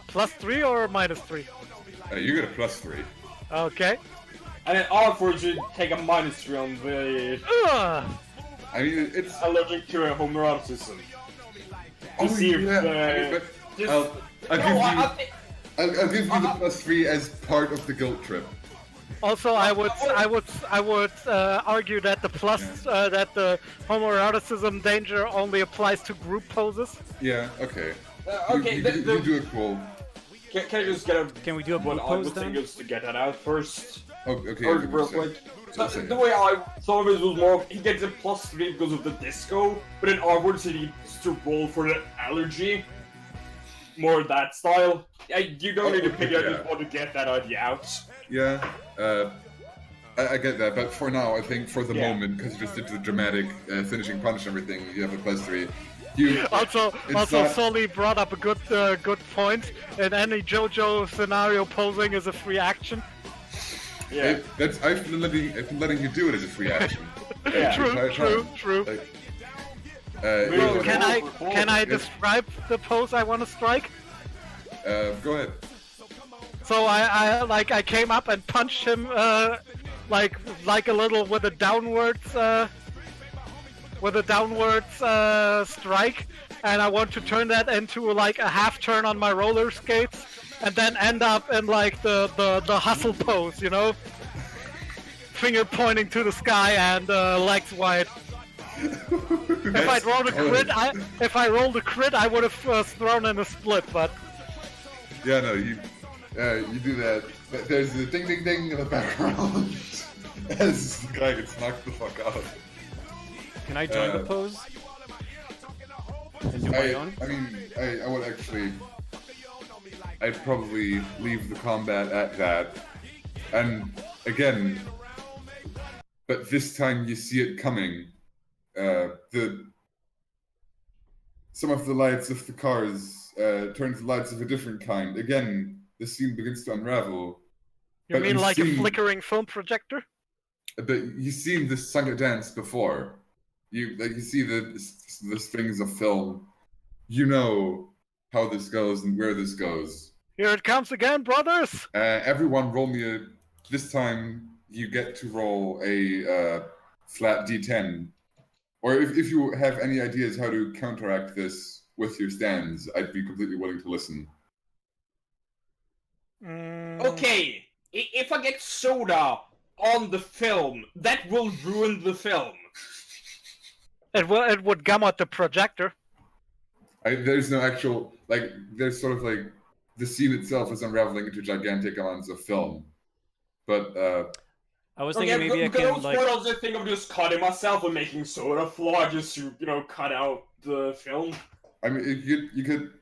+3 or -3? You get a +3. Okay. And then Arthur should take a -3 on the I mean, it's. allergic to homoeroticism. Oh, see if, yeah. just- I'll give No, you. I- I'll give you the +3 as part of the guilt trip. Also, I would argue that that the homoeroticism danger only applies to group poses. Yeah. Okay. okay, You the- do it cool. Can I just get a Can we do a one blue pose other thing then? just to get that out first? Oh, okay. Or okay, real so- quick. so- The way I thought of it was more he gets a +3 because of the disco, but then onwards he needs to roll for the allergy. More that style. You don't need to pick it, I just yeah. want to get that idea out. Yeah, I get that, but for now, I think for the Yeah. moment, because you just did the dramatic finishing punch and everything, you have a +3. You Also, It's not- Sully brought up a good point. In any JoJo scenario, posing is a free action. Yeah. I've been letting you do it as a free action. Yeah. True. Like, Well, Can I Yes. describe the pose I want to strike? Go ahead. So I came up and punched him like a little with a downwards strike, and I want to turn that into like a half turn on my roller skates, and then end up in like the hustle pose, you know, finger pointing to the sky and legs wide. If I rolled a crit, I would have thrown in a split, but Yeah, no, you do that. There's a ding ding ding in the background as the guy gets knocked the fuck out. Can I join the pose? And do my own? I mean, I would actually. I'd probably leave the combat at that. And again, but this time you see it coming. Some of the lights of the cars turn to lights of a different kind. Again, the scene begins to unravel. you But mean you've like a seen- flickering film projector? But you've seen this saga dance before. You see the strings of film. You know how this goes and where this goes. Here it comes again, brothers! Everyone roll me a. This time you get to roll a flat D10. Or if you have any ideas how to counteract this with your stands, I'd be completely willing to listen. Okay, if I get soda on the film, that will ruin the film. It would gum out the projector. There's no actual there's sort of like the scene itself is unraveling into gigantic amounts of film, but I was thinking maybe I can like. I also think of just cutting myself and making soda flour just to cut out the film. I mean you could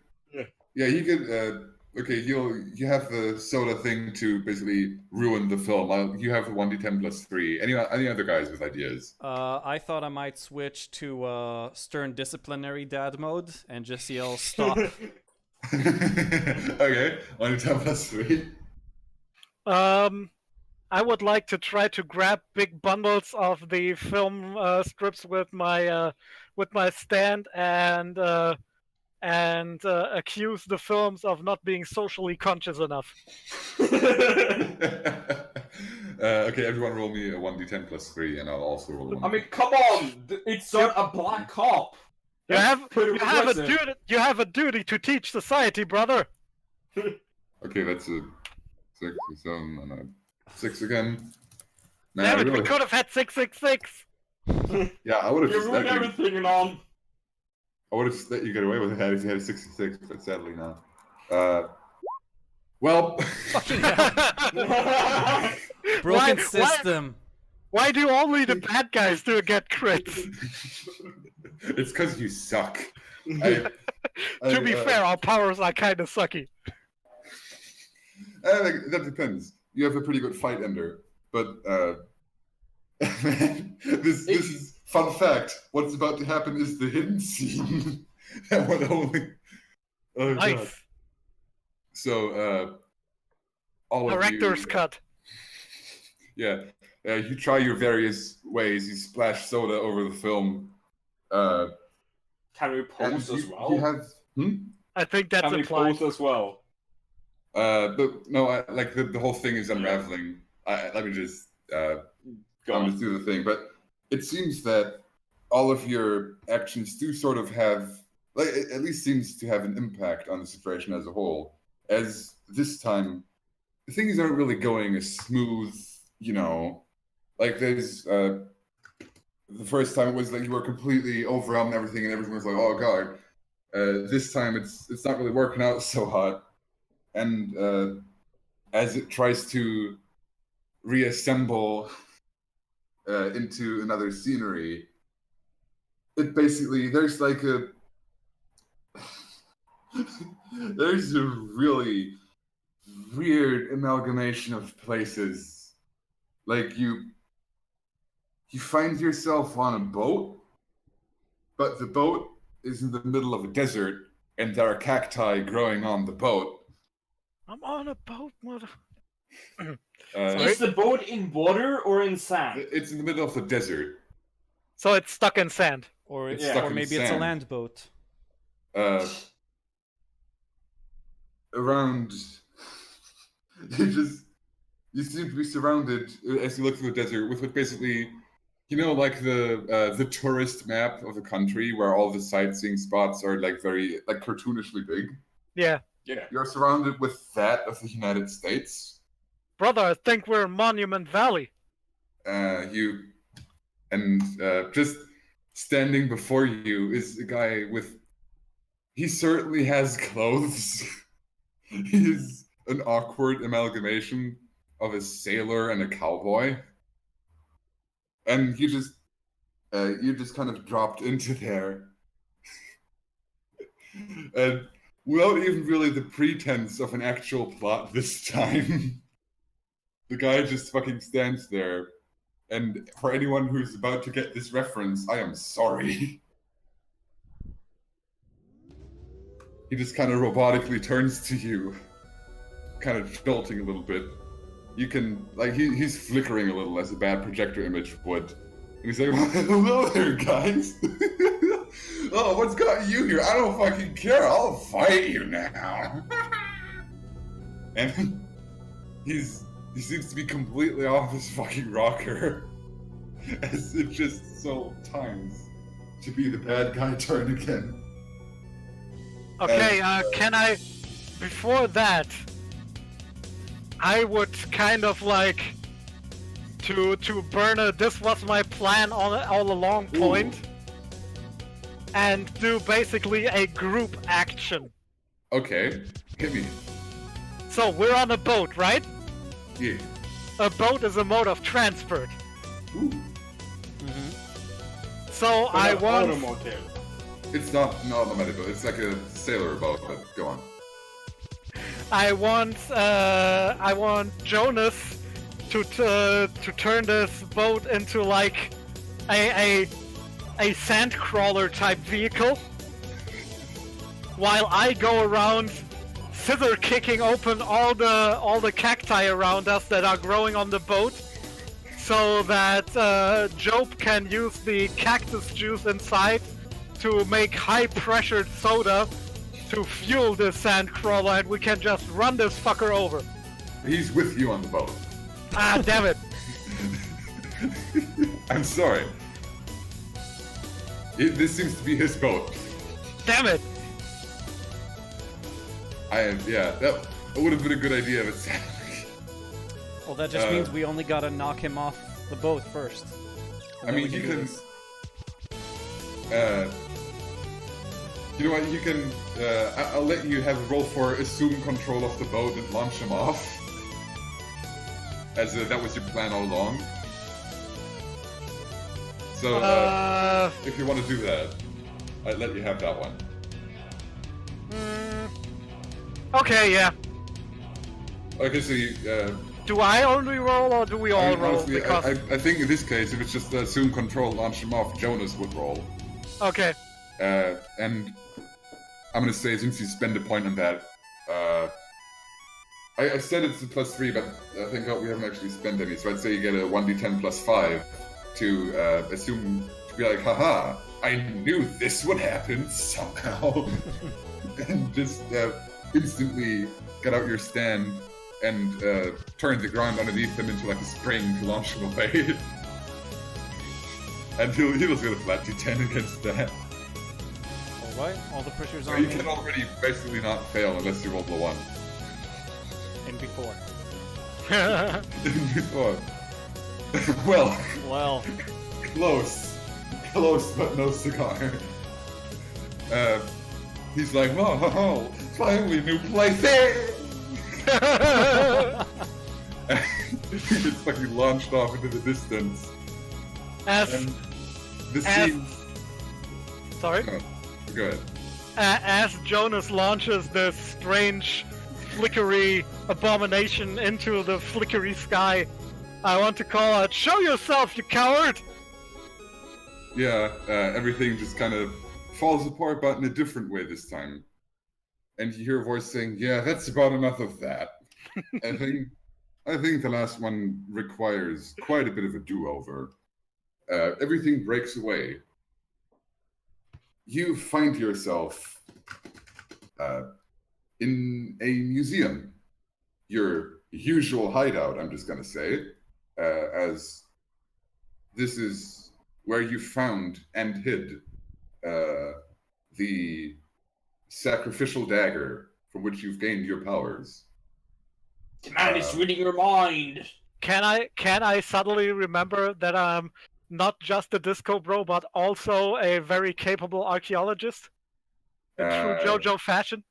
yeah you could okay you have the soda thing to basically ruin the film. You have the 1d10 +3. Any other guys with ideas? I thought I might switch to stern disciplinary dad mode and just yell stop Okay, 1d10 plus 3. I would like to try to grab big bundles of the film strips with my stand and accuse the films of not being socially conscious enough. Okay, everyone roll me a 1d10 plus 3, and I'll also roll a 1. I mean, come on! It's not a black cop! You have progressive. a duty to teach society, brother. Okay, that's a 6, 7, and a 6 again. Man, Damn I it, we really- could have had 666. Yeah, I would have You just ruined let you, everything, Nom! I would have just let you get away with it if you had a 66, but sadly not. Well, Broken Why- system. Why do only the bad guys get crits? it's because you suck. To To be fair, our powers are kind of sucky. that depends. You have a pretty good fight ender, but this is fun fact. What's about to happen is the hidden scene. That would only. Oh, God. Nice. So, all of Director's you, cut. yeah, you try your various ways. You splash soda over the film. Can we And pose as well? You have. I think that's Can we implied. pose as well? But no, like the whole thing is unraveling. Let me just Go I'm on. just do the thing. But it seems that all of your actions do sort of have, like, it at least seems to have an impact on the situation as a whole. As this time, things aren't really going as smooth, you know. Like there's the first time it was like you were completely overwhelmed and everything was like, oh God. This time it's not really working out so hot. And as it tries to reassemble into another scenery, it basically there's like a there's a really weird amalgamation of places. Like you find yourself on a boat, but the boat is in the middle of a desert, and there are cacti growing on the boat. I'm on a boat, mother. Is the boat in water or in sand? It's in the middle of the desert. So it's stuck in sand. Or, It's Yeah. stuck or in maybe it's a sand. land boat. Around, you seem to be surrounded as you look through the desert with what basically, you know, like the tourist map of the country where all the sightseeing spots are like very like cartoonishly big. Yeah. Yeah. You're surrounded with that of the United States. Brother, I think we're in Monument Valley. Just standing before you is a guy with. He certainly has clothes. He's an awkward amalgamation of a sailor and a cowboy. And you just kind of dropped into there. And without even really the pretense of an actual plot this time, the guy just fucking stands there. And for anyone who's about to get this reference, I am sorry. He just kind of robotically turns to you, kind of jolting a little bit. You can, like, he's flickering a little as a bad projector image would. And he's like, hello there, guys. Oh, what's got you here? I don't fucking care. I'll fight you now. And he seems to be completely off his fucking rocker. As it just so times to be the bad guy turn again. Okay, can I... Before that, I would kind of like to burn a "this was my plan all along" point, and do basically a group action. Okay, hit me. So we're on a boat, right? Yeah. A boat is a mode of transport. Ooh. So But I an want... automotive. It's not an automatic boat. It's like a sailor boat, but go on. I want Jonas to turn this boat into like a sand crawler type vehicle. while I go around scissor kicking open all the cacti around us that are growing on the boat, so that Job can use the cactus juice inside to make high-pressured soda to fuel this sandcrawler, and we can just run this fucker over. He's with you on the boat. Ah, damn it. I'm sorry. This seems to be his boat. Damn it. Yeah, that would have been a good idea if it's Well, that just means we only gotta knock him off the boat first. I mean, you can. You know what? You can. I'll let you have a roll for assume control of the boat and launch him off. As that was your plan all along. So, if you want to do that, I'd let you have that one. Okay, yeah. Okay, so you. Do I only roll, or do we all I mean, roll? honestly, Because... I think in this case, if it's just assume control, launch him off, Jonas would roll. Okay. And I'm gonna say, since you spend a point on that, I said it's a +3, but I think we haven't actually spent any, so I'd say you get a 1d10 +5 to assume, to be like, haha, I knew this would happen somehow. And just instantly get out your stand and turn the ground underneath him into like a spring to launch him away. And he'll just get a flat d10 against that. Alright, all the pressure's on You me. can already basically not fail unless you roll the 1. And before. Before. Well, close, but no cigar. He's like, oh, finally new plaything! He gets fucking launched off into the distance. And the scene... Sorry? Oh, go ahead. As Jonas launches this strange, flickery abomination into the flickery sky, I want to call out, "Show yourself, you coward!" Yeah, everything just kind of falls apart, but in a different way this time. And you hear a voice saying, "Yeah, that's about enough of that." I think the last one requires quite a bit of a do-over. Everything breaks away. You find yourself in a museum. Your usual hideout, I'm just gonna say, as this is where you found and hid the sacrificial dagger from which you've gained your powers. The man is reading your mind. Can I suddenly remember that I'm not just a disco bro, but also a very capable archaeologist? In true Jojo fashion?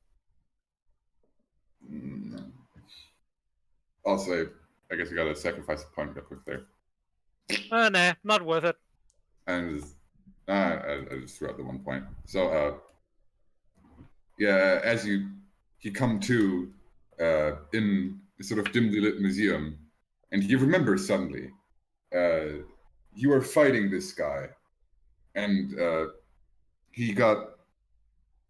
Also, I guess I gotta sacrifice a point real quick there. Nah, not worth it. And I just threw out the 1 point. So, yeah, as you come to in a sort of dimly lit museum, and you remember suddenly, you are fighting this guy, and he got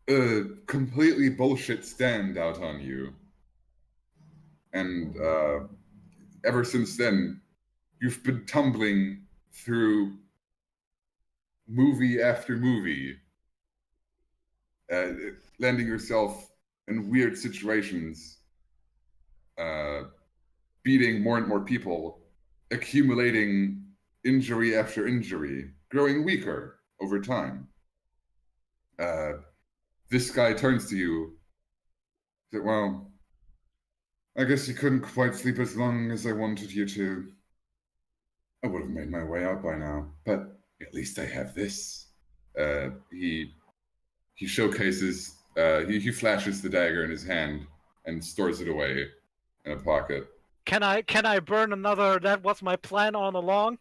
a completely bullshit stand out on you. And ever since then, you've been tumbling through movie after movie, landing yourself in weird situations, beating more and more people, accumulating injury after injury, growing weaker over time. This guy turns to you, said, "Well, I guess you couldn't quite sleep as long as I wanted you to. I would have made my way out by now, but at least I have this." He showcases, he flashes the dagger in his hand and stores it away in a pocket. Can I burn another "that was my plan all along"?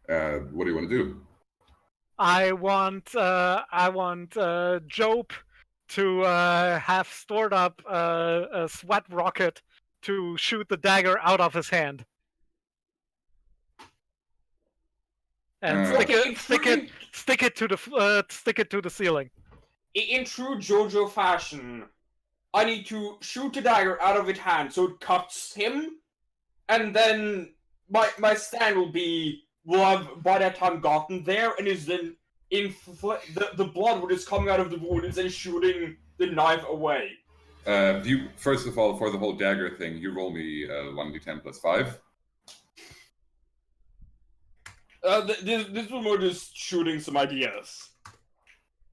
What do you want to do? I want Job to have stored up a sweat rocket to shoot the dagger out of his hand. And stick it to the ceiling. in true Jojo fashion, I need to shoot the dagger out of its hand so it cuts him, and then my stand will have by that time gotten there and is then the blood what is coming out of the wound is then shooting the knife away. You first of all, for the whole dagger thing, you roll me 1d10 plus 5. This was more just shooting some ideas.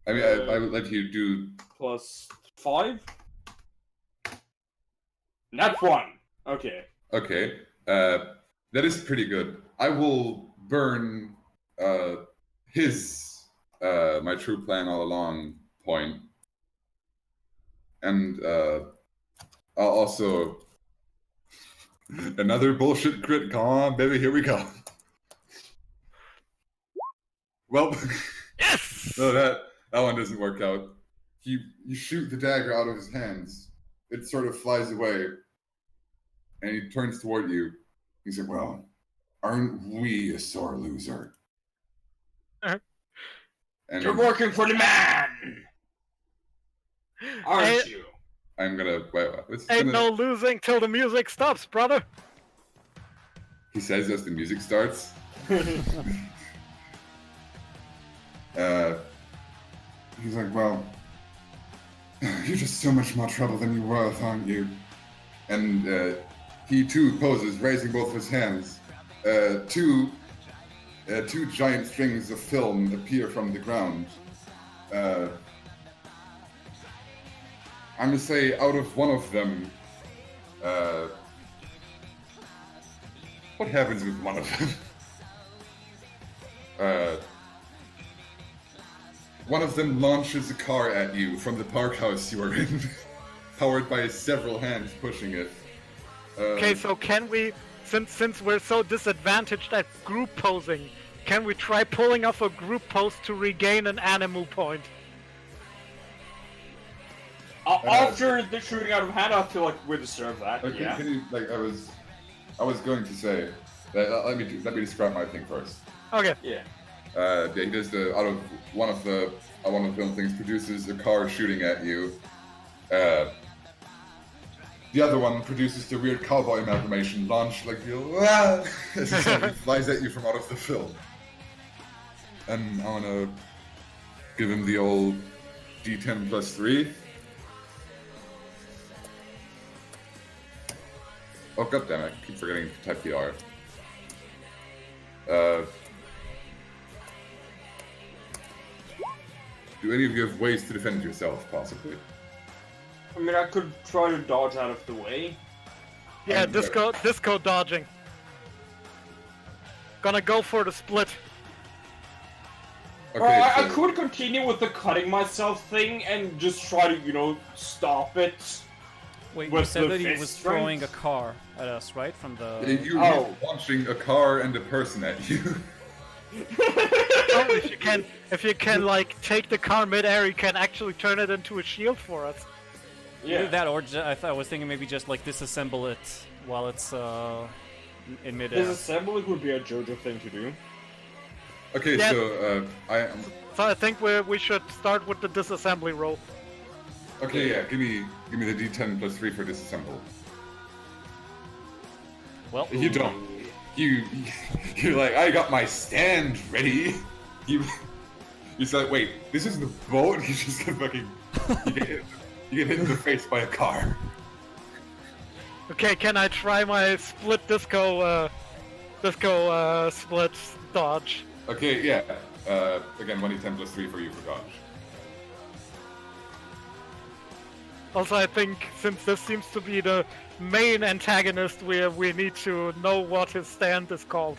I mean, I would let you do Plus 5. Not 1. Okay. Okay, that is pretty good. I will burn his my true plan all along point, and I'll also another bullshit crit. Come on, baby, here we go. Well, Yes! no, that one doesn't work out. You shoot the dagger out of his hands. It sort of flies away, and he turns toward you. He said, "Well, aren't we a sore loser?" And You're working for the man! Aren't you? I'm gonna. Ain't no losing till the music stops, brother. He says as the music starts. He's like, "Well, you're just so much more trouble than you were, aren't you?" And he too poses, raising both of his hands. Two giant strings of film appear from the ground. I'm gonna say out of one of them. What happens with one of them? One of them launches a car at you from the park house you are in, powered by several hands pushing it. Okay, so can we, since we're so disadvantaged at group posing, can we try pulling off a group pose to regain an animal point? After the shooting out of hand, I feel like we deserve that. Like, Yeah. can you, like, I was going to say that. Let me describe my thing first. Okay. Yeah. He does out of one of the film things produces a car shooting at you. The other one produces the weird cowboy amalgamation launch like you as he sort of flies at you from out of the film. And I wanna give him the old D10 plus 3. Oh goddammit, I keep forgetting to type the R. Do any of you have ways to defend yourself, possibly? I mean, I could try to dodge out of the way. Yeah, I'm disco dodging. Gonna go for the split. Okay, Or I so- could continue with the cutting myself thing and just try to, stop it. Wait, you With said the that he fist was strength? throwing a car at us, right? From the. You're Oh. launching a car and a person at you. Oh, if you can like take the car mid-air, you can actually turn it into a shield for us. Either that, or I was thinking maybe just like disassemble it while it's in midair. Disassembly would be a Jojo thing to do. Okay, Yeah. so So I think we should start with the disassembly roll. okay, yeah. Give me the D10 plus 3 for disassemble. Well, You don't. You're like, I got my stand ready. You say, wait, this isn't a boat. You just get fucking. You get hit in the face by a car. Okay, can I try my split disco split dodge? Okay, yeah. Again, 1d10 plus 3 for you for dodge. Also, I think since this seems to be the main antagonist, we need to know what his stand is called.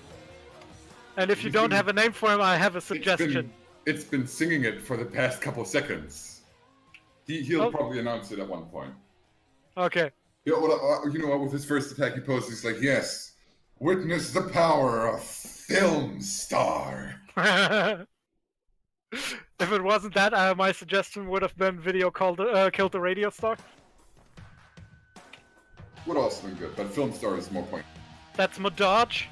And if you don't have a name for him, I have a suggestion. It's been singing it for the past couple seconds. He'll Oh. probably announce it at one point. Okay. You know what? With his first attack, he poses like, "Yes, witness the power of film star." If it wasn't that, my suggestion would have been video called killed the radio star. Would also been good, but film star is more point. That's my dodge.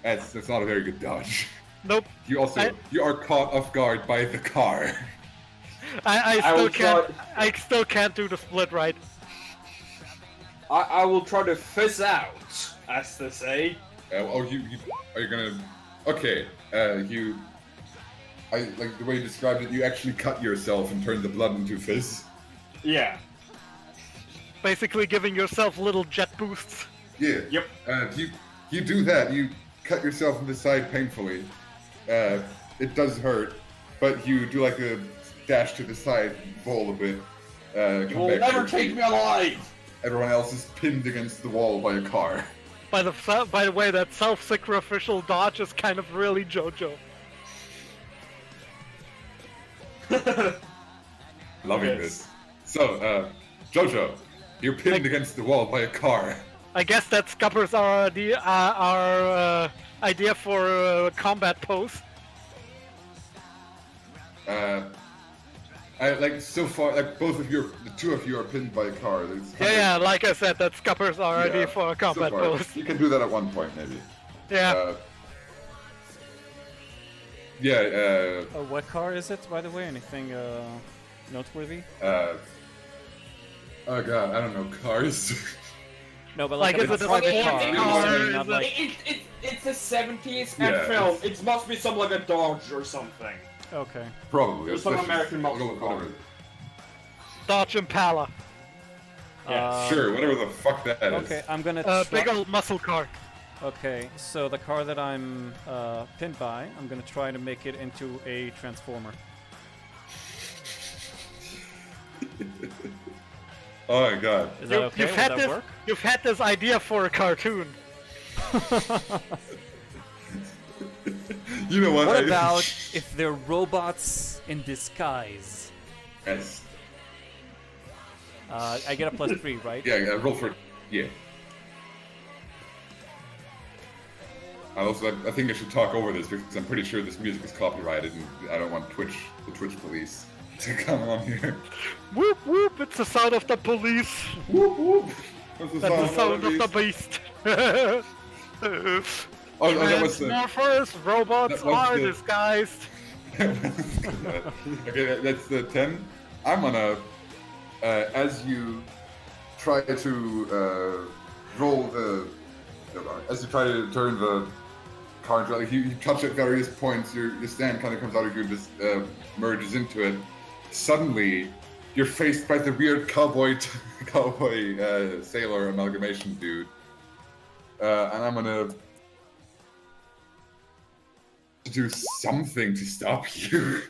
That's not a very good dodge. Nope. You are caught off guard by the car. I still can't do the split right. I will try to fizz out, as they say. Are you gonna? Okay, I like the way you described it. You actually cut yourself and turned the blood into fizz. Yeah. Basically giving yourself little jet boosts. Yeah. Yep. You do that. You cut yourself in the side painfully. It does hurt, but you do like a dash to the side, roll a bit. You will never take me alive! Everyone else is pinned against the wall by a car. By the way, that self-sacrificial dodge is kind of really Jojo. Loving Yes. this. So, Jojo, you're pinned against the wall by a car. I guess that scuppers our idea for a combat pose. So far, like both of you, the two of you are pinned by a car. Yeah, like I said, that scuppers our idea for a combat so far. pose. You can do that at one point, maybe. Yeah. What car is it, by the way? Anything noteworthy? Oh god, I don't know, cars. No, but Like, like, is a it a private sports car. car? Sorry, Is not it- like... It's the 70s and Yeah, film. it's- It must be something like a Dodge or something. Okay. Probably. There's some Let's just American muscle go with car. whatever. Dodge Impala. Yes. Sure, whatever the fuck that is. Okay, I'm gonna Big old muscle car. Okay, so the car that I'm pinned by, I'm gonna try to make it into a transformer. Oh my god. Is that okay? Will that work? You've had this idea for a cartoon. You know what? What about if they're robots in disguise? Yes. I get a +3, right? Yeah, roll for... Yeah. I think I should talk over this because I'm pretty sure this music is copyrighted and I don't want the Twitch police to come on here. Whoop whoop! It's the sound of the police. Whoop whoop! That's That's the sound of the beast. that was the... Transmorphers, robots that was are the- disguised. Okay, that's the 10. I'm gonna, as you try to roll the... As you try to turn the car into... Like, you touch at various points, your stand kind of comes out of you and just merges into it. Suddenly, you're faced by the weird cowboy sailor amalgamation dude. And I'm gonna do something to stop you.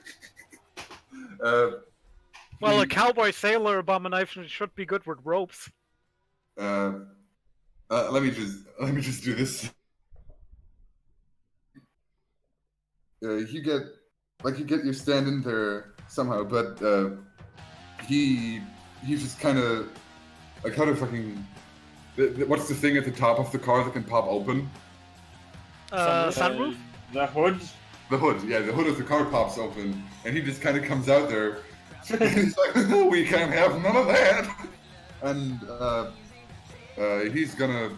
Well, a cowboy sailor abomination should be good with ropes. Let me just do this. You get your stand in there somehow, but he's just kind of like how to fucking. What's the thing at the top of the car that can pop open? Sunroof? The hood? The hood, yeah, the hood of the car pops open, and he just kind of comes out there. And he's like, "Oh, we can't have none of that." And he's gonna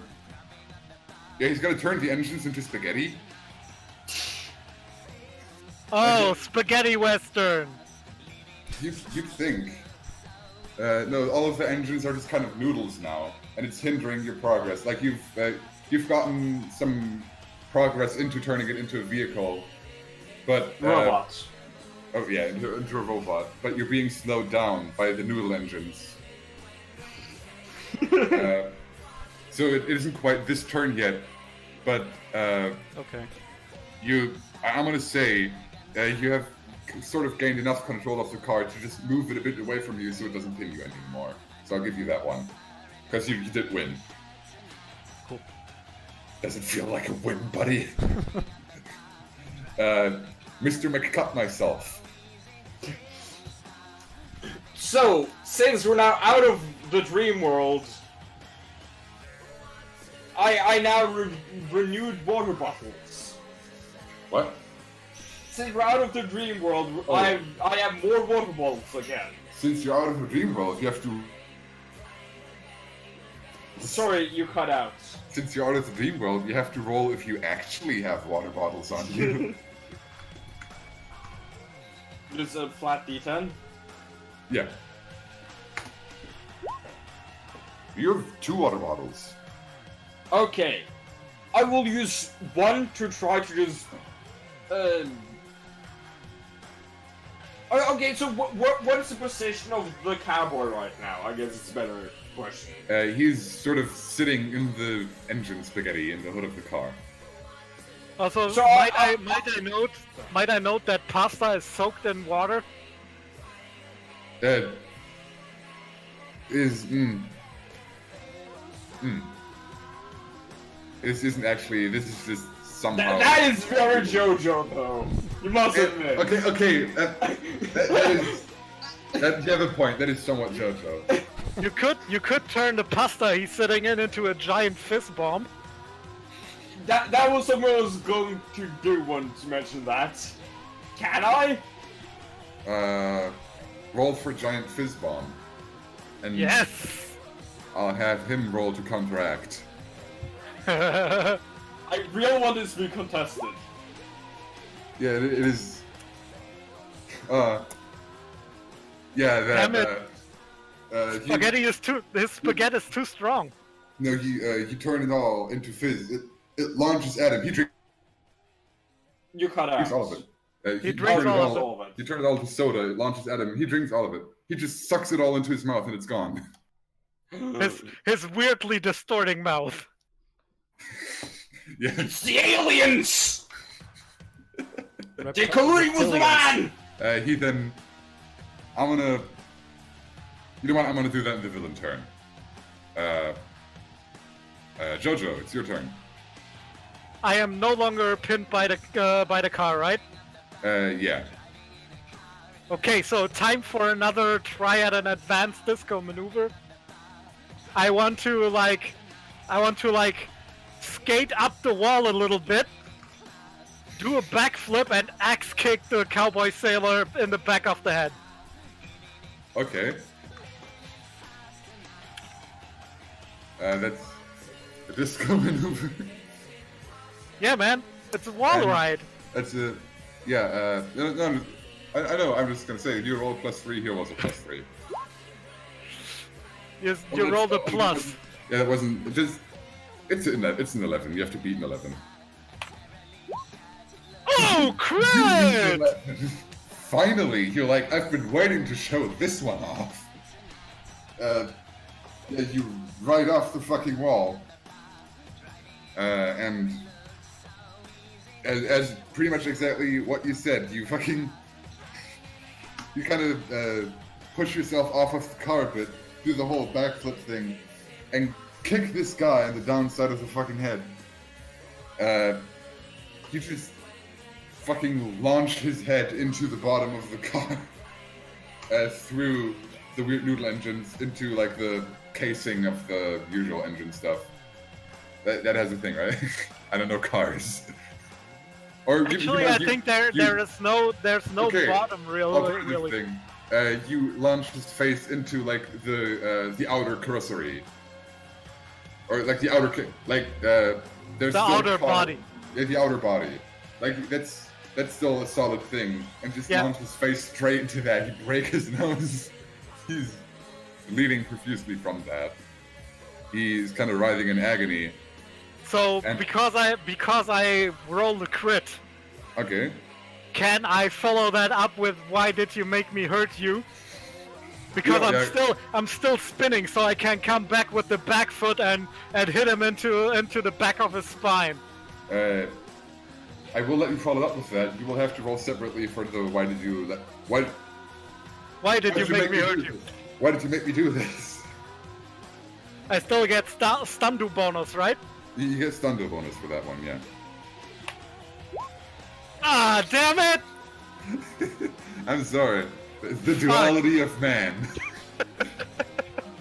turn the engines into spaghetti. Oh, spaghetti western. You'd think. No, all of the engines are just kind of noodles now, and it's hindering your progress. Like you've gotten some progress into turning it into a vehicle, but Robots. oh yeah, into a robot. But you're being slowed down by the noodle engines. So it isn't quite this turn yet, but Okay. I'm gonna say you have sort of gained enough control of the car to just move it a bit away from you so it doesn't pin you anymore. So I'll give you that one. Because you did win. Cool. Does it feel like a win, buddy? Mr. McCut myself. So, since we're now out of the dream world, I now renewed water bottles. What? Since we're out of the dream world, Oh. I have more water bottles again. Since you're out of the dream world, you have to... Sorry, you cut out. Since you're out of the dream world, you have to roll if you actually have water bottles on you. Just a flat D10. Yeah. You have 2 water bottles. Okay. I will use one to try to just... Okay, so what is the position of the cowboy right now? I guess it's a better question. He's sort of sitting in the engine spaghetti in the hood of the car. Also, So, might I note that pasta is soaked in water? That is This isn't actually. This is just somehow. That is very Jojo, though. You must admit. Okay. That is. That, you have a point. That is somewhat Jojo. You could turn the pasta he's sitting in into a giant fist bomb. That was something I was going to do when you mentioned that. Can I? Roll for giant fizz bomb. And Yes. I'll have him roll to counteract. I really want this to be contested. Yeah, it is. Yeah, that. Damn it. Spaghetti is too. His spaghetti is too strong. No, you turn it all into fizz. It launches at him. He drinks You cut out. all of it. He drinks turn it all of it. You turn it all to soda. It launches at him. He drinks all of it. He just sucks it all into his mouth and it's gone. His weirdly distorting mouth. Yeah. It's the aliens! They're colluding with the man! He then. I'm gonna. You know what? I'm gonna do that in the villain turn. Jojo, it's your turn. I am no longer pinned by the car, right? Yeah. Okay, so time for another try at an advanced disco maneuver. I want to skate up the wall a little bit, do a backflip, and axe kick the cowboy sailor in the back of the head. Okay. That's a disco maneuver. Yeah, man, it's a wall And ride. That's a. Yeah, no, I know, I'm just gonna say, you roll +3, here was a +3. You rolled a plus. Yeah, that wasn't. Just. It's an 11. You have to beat an 11. Oh, crit! Finally, you're like, I've been waiting to show this one off. Yeah, you ride off the fucking wall. And as pretty much exactly what you said, you kind of push yourself off of the carpet, do the whole backflip thing, and kick this guy in the downside of the fucking head. You just fucking launch his head into the bottom of the car, through the weird noodle engines into like the casing of the usual engine stuff. That has a thing, right? I don't know cars. Or Actually, I think there's no Okay, bottom alternative really. thing. You launch his face into like the outer carrossery, or like the outer there's The still outer car- body. Yeah, the outer body. Like that's still a solid thing, and just launch his face straight into that. He'd break his nose. He's bleeding profusely from that. He's kind of writhing in agony. So And- because I rolled a crit, Okay. can I follow that up with "Why did you make me hurt you"? Because Yeah, I'm still spinning, so I can come back with the back foot and hit him into the back of his spine. I will let you follow up with that. You will have to roll separately for the why did you Why did you make me hurt you? Why did you make me do this? I still get stundu bonus, right? You get stundo bonus for that one, yeah. Ah, damn it! I'm sorry. The duality of man.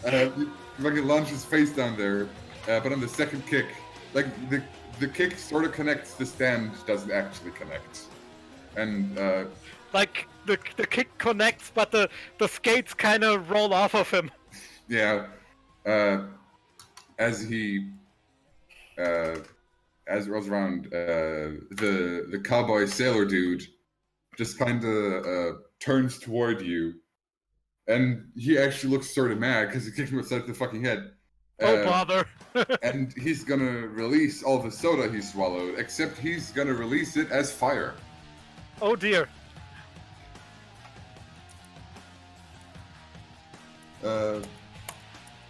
You fucking launch his face down there, but on the second kick, like the kick sort of connects, the stand doesn't actually connect. And Like the kick connects, but the skates kind of roll off of him. yeah, as it rolls around, the cowboy sailor dude just kind of turns toward you, and he actually looks sort of mad because he kicked him upside the fucking head. Oh bother! And he's gonna release all the soda he swallowed, except he's gonna release it as fire. Oh dear!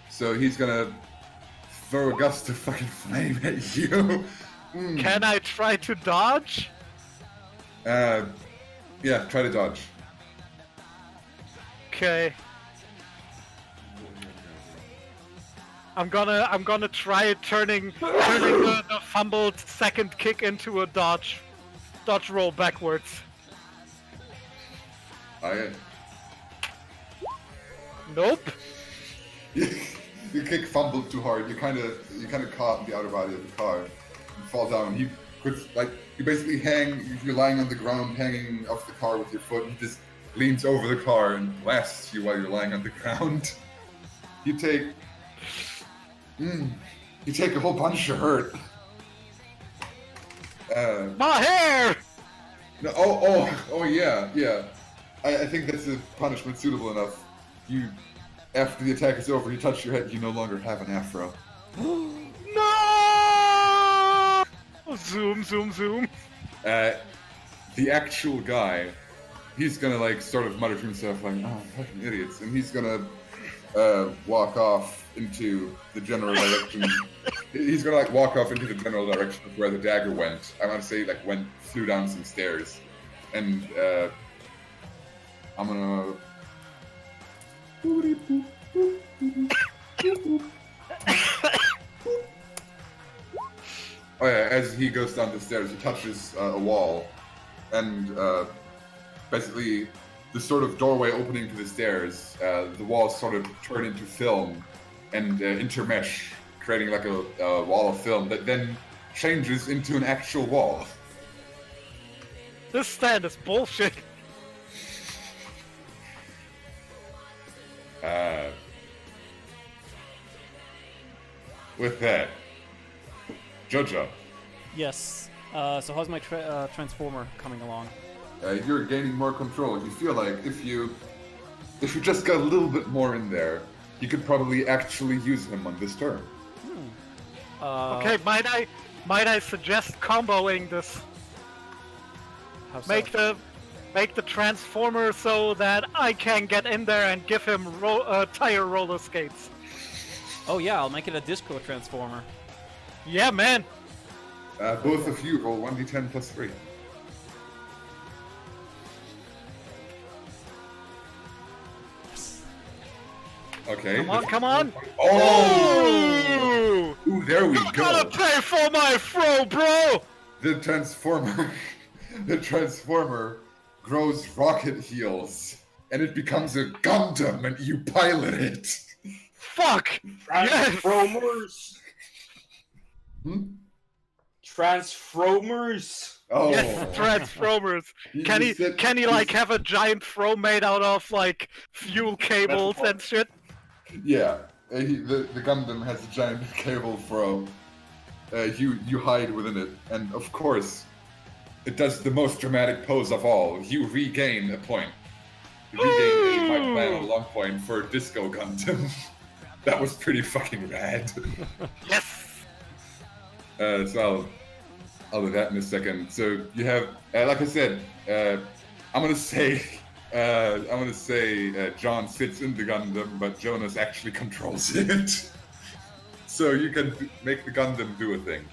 So he's gonna throw a gust of fucking flame at you. Can I try to dodge? Yeah, try to dodge. Okay. I'm gonna try turning the fumbled second kick into a dodge roll backwards. I Nope. You kick fumbled too hard. You kind of caught the outer body of the car and fall down. You basically hang. You're lying on the ground, hanging off the car with your foot. He just leans over the car and blasts you while you're lying on the ground. You take a whole bunch of hurt. My hair! No, oh yeah. I think that's a punishment suitable enough. You, after the attack is over, you touch your head. You no longer have an afro. No! Zoom. The actual guy, he's gonna sort of mutter to himself "Oh, fucking idiots," and he's gonna walk off into the general direction. He's gonna walk off into the general direction of where the dagger went. I want to say flew down some stairs, and I'm gonna. Oh yeah, as he goes down the stairs, he touches a wall, and basically the sort of doorway opening to the stairs, the walls sort of turn into film and intermesh, creating like a wall of film that then changes into an actual wall. This stand is bullshit. With that, Jojo, Yes. So how's my transformer coming along? you're gaining more control. You feel like if you just got a little bit more in there, you could probably actually use him on this turn. Okay. Okay, might I suggest comboing this? Make the transformer so that I can get in there and give him tire roller skates. Oh yeah, I'll make it a disco transformer. Yeah, man. Both of you roll 1d10 plus 3. Okay. Come on. Oh! Ooh! Ooh, there we You're go. gonna pay for my fro, bro! The transformer grows rocket heels, and it becomes a Gundam, and you pilot it. Fuck! Yes! Transformers. Transformers. Oh. Yes, Transformers. Can he have a giant fro made out of fuel cables and shit? Yeah, the Gundam has a giant cable throw. You hide within it, and of course, it does the most dramatic pose of all. You regain a point. You regain my plan on a long point for Disco Gundam. That was pretty fucking rad. Yes! So I'll do that in a second. So you have, like I said, I'm gonna say John sits in the Gundam, but Jonas actually controls it. So you can make the Gundam do a thing.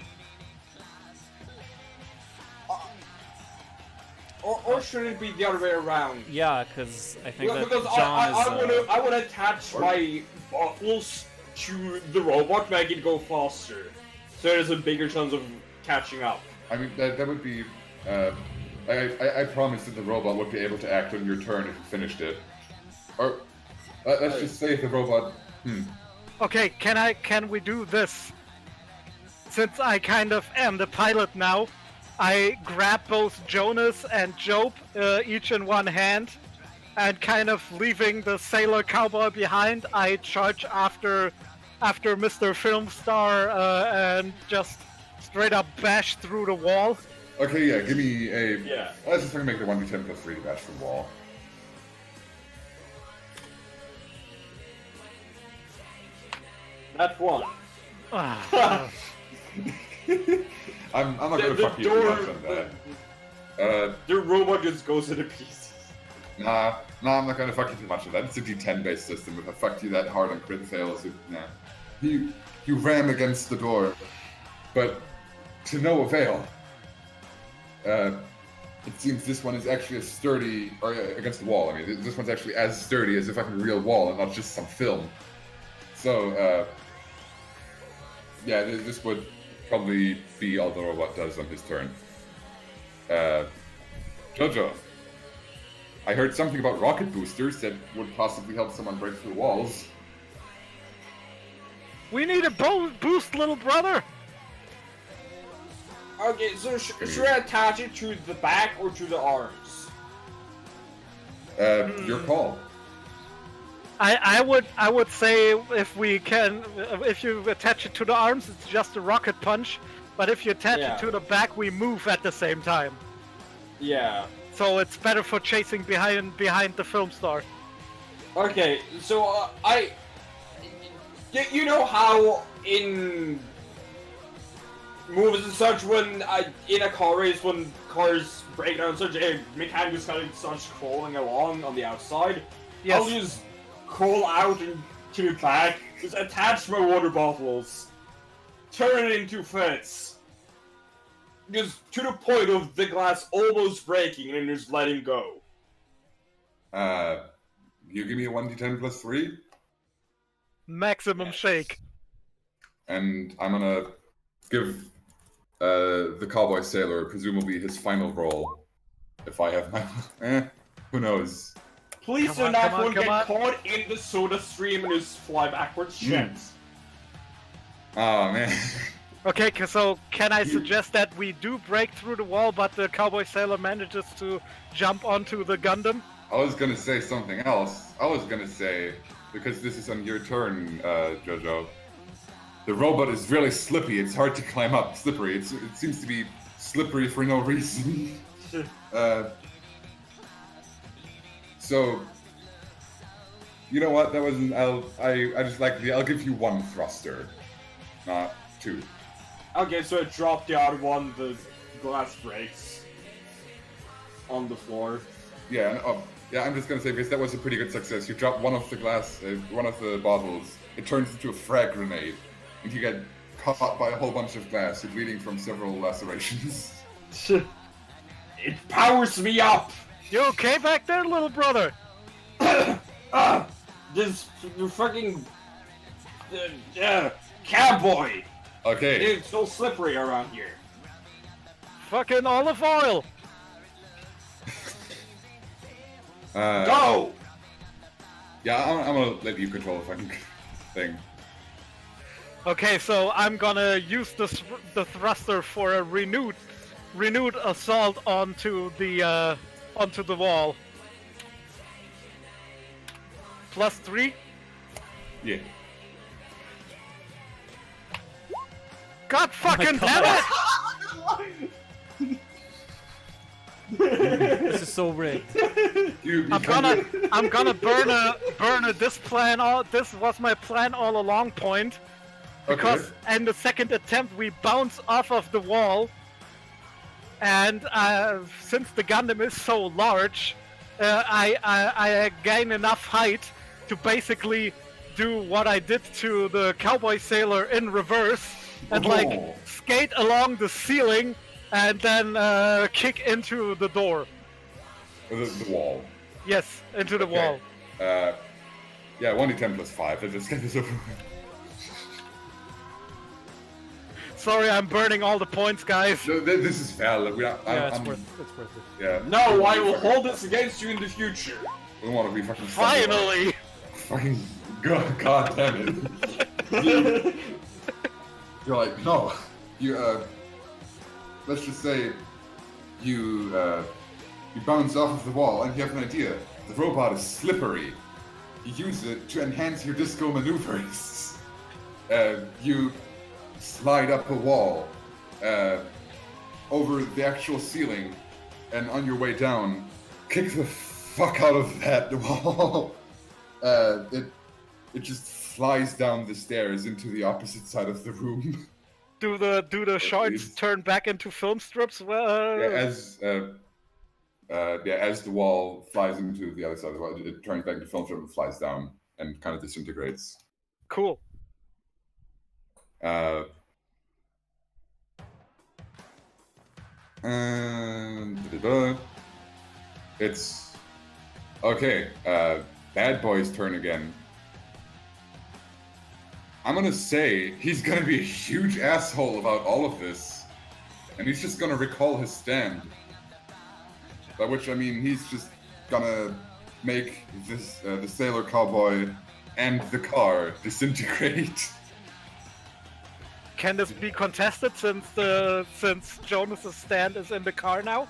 Or should it be the other way around? Yeah, because I think that Because John is. I would attach my bottles to the robot, make it go faster, so there's a bigger chance of catching up. I mean, that would be. I promised that the robot would be able to act on your turn if you finished it. Or let's just say the robot. Okay, can we do this? Since I kind of am the pilot now, I grab both Jonas and Job, each in one hand, and kind of leaving the sailor cowboy behind, I charge after Mr. Film Star and just straight up bash through the wall. Okay, yeah, give me a. Yeah. Let's just make the 1d10 plus 3 to bash the wall. That one. Ah, I'm not gonna fuck you too much on that. The robot just goes into pieces. Nah, I'm not gonna fuck you too much on that. It's a D10 based system. If I fucked you that hard on crit fails, you ram against the door, but to no avail. It seems this one is actually as sturdy, or against the wall. I mean, this one's actually as sturdy as a fucking real wall and not just some film. So, yeah, this would probably be all the robot does on his turn. Jojo, I heard something about rocket boosters that would possibly help someone break through walls. we need a boost, little brother. Okay, so should I attach it to the back or to the arms? Your call. I would say if you attach it to the arms, it's just a rocket punch. But if you attach Yeah. it to the back, we move at the same time. Yeah. So it's better for chasing behind the film star. Okay, so you know how in movies and such, when in a car race, when cars break down, such a mechanic just kind of starts crawling along on the outside. Yes. I'll just crawl out into the back, just attach my water bottles, turn it into fence, just to the point of the glass almost breaking, and then just letting go. You give me a 1d10 plus 3, Maximum shake. and I'm gonna give the cowboy sailor presumably his final roll. If I have my, who knows? Please Come do on, not come on, one get come on. caught in the soda stream and just fly backwards. Shit. Oh man. Okay, so can I suggest that we do break through the wall, but the cowboy sailor manages to jump onto the Gundam? I was gonna say something else. I was gonna say, because this is on your turn, Jojo. The robot is really slippy. It's hard to climb up. Slippery. It seems to be slippery for no reason. So, you know what? That wasn't. I just like the. I'll give you one thruster, not two. Okay, so I dropped the other one, the glass breaks on the floor. Yeah. Yeah. I'm just gonna say because that was a pretty good success. You drop one of the one of the bottles. It turns into a frag grenade, and you get caught by a whole bunch of glass. You're bleeding from several lacerations. It powers me up! You okay back there, little brother? This fucking cowboy! Okay. It's so slippery around here. Fucking olive oil. Go! Yeah, I'm gonna let you control the fucking thing. Okay, so I'm gonna use the thruster for a renewed assault onto the wall. +3. Yeah. God fucking damn it! This is so rigged. I'm gonna burn a this plan. This was my plan all along. Point. Because in the second attempt we bounce off of the wall, and since the Gundam is so large, I gain enough height to basically do what I did to the cowboy sailor in reverse, and like skate along the ceiling and then kick into the door. The wall. Yes, into the wall. Yeah, 1d10 plus 5. Let's just get this over with. Sorry, I'm burning all the points, guys. No, this is valid. It's worth it. Yeah. No, I will hold this against you in the future. We don't want to be fucking. Finally! Fucking god damn it! You're like, no. You let's just say you bounce off of the wall and you have an idea. The robot is slippery. You use it to enhance your disco maneuvers. You slide up a wall over the actual ceiling, and on your way down, kick the fuck out of that wall. it just flies down the stairs into the opposite side of the room. Do the shorts least. turn back into film strips? Well, As the wall flies into the other side of the wall, it turns back into film strip and flies down and kind of disintegrates. cool. It's okay. Bad boy's turn again. I'm gonna say he's gonna be a huge asshole about all of this, and he's just gonna recall his stand. By which I mean he's just gonna make this the sailor cowboy and the car disintegrate. Can this be contested since Jonas's stand is in the car now?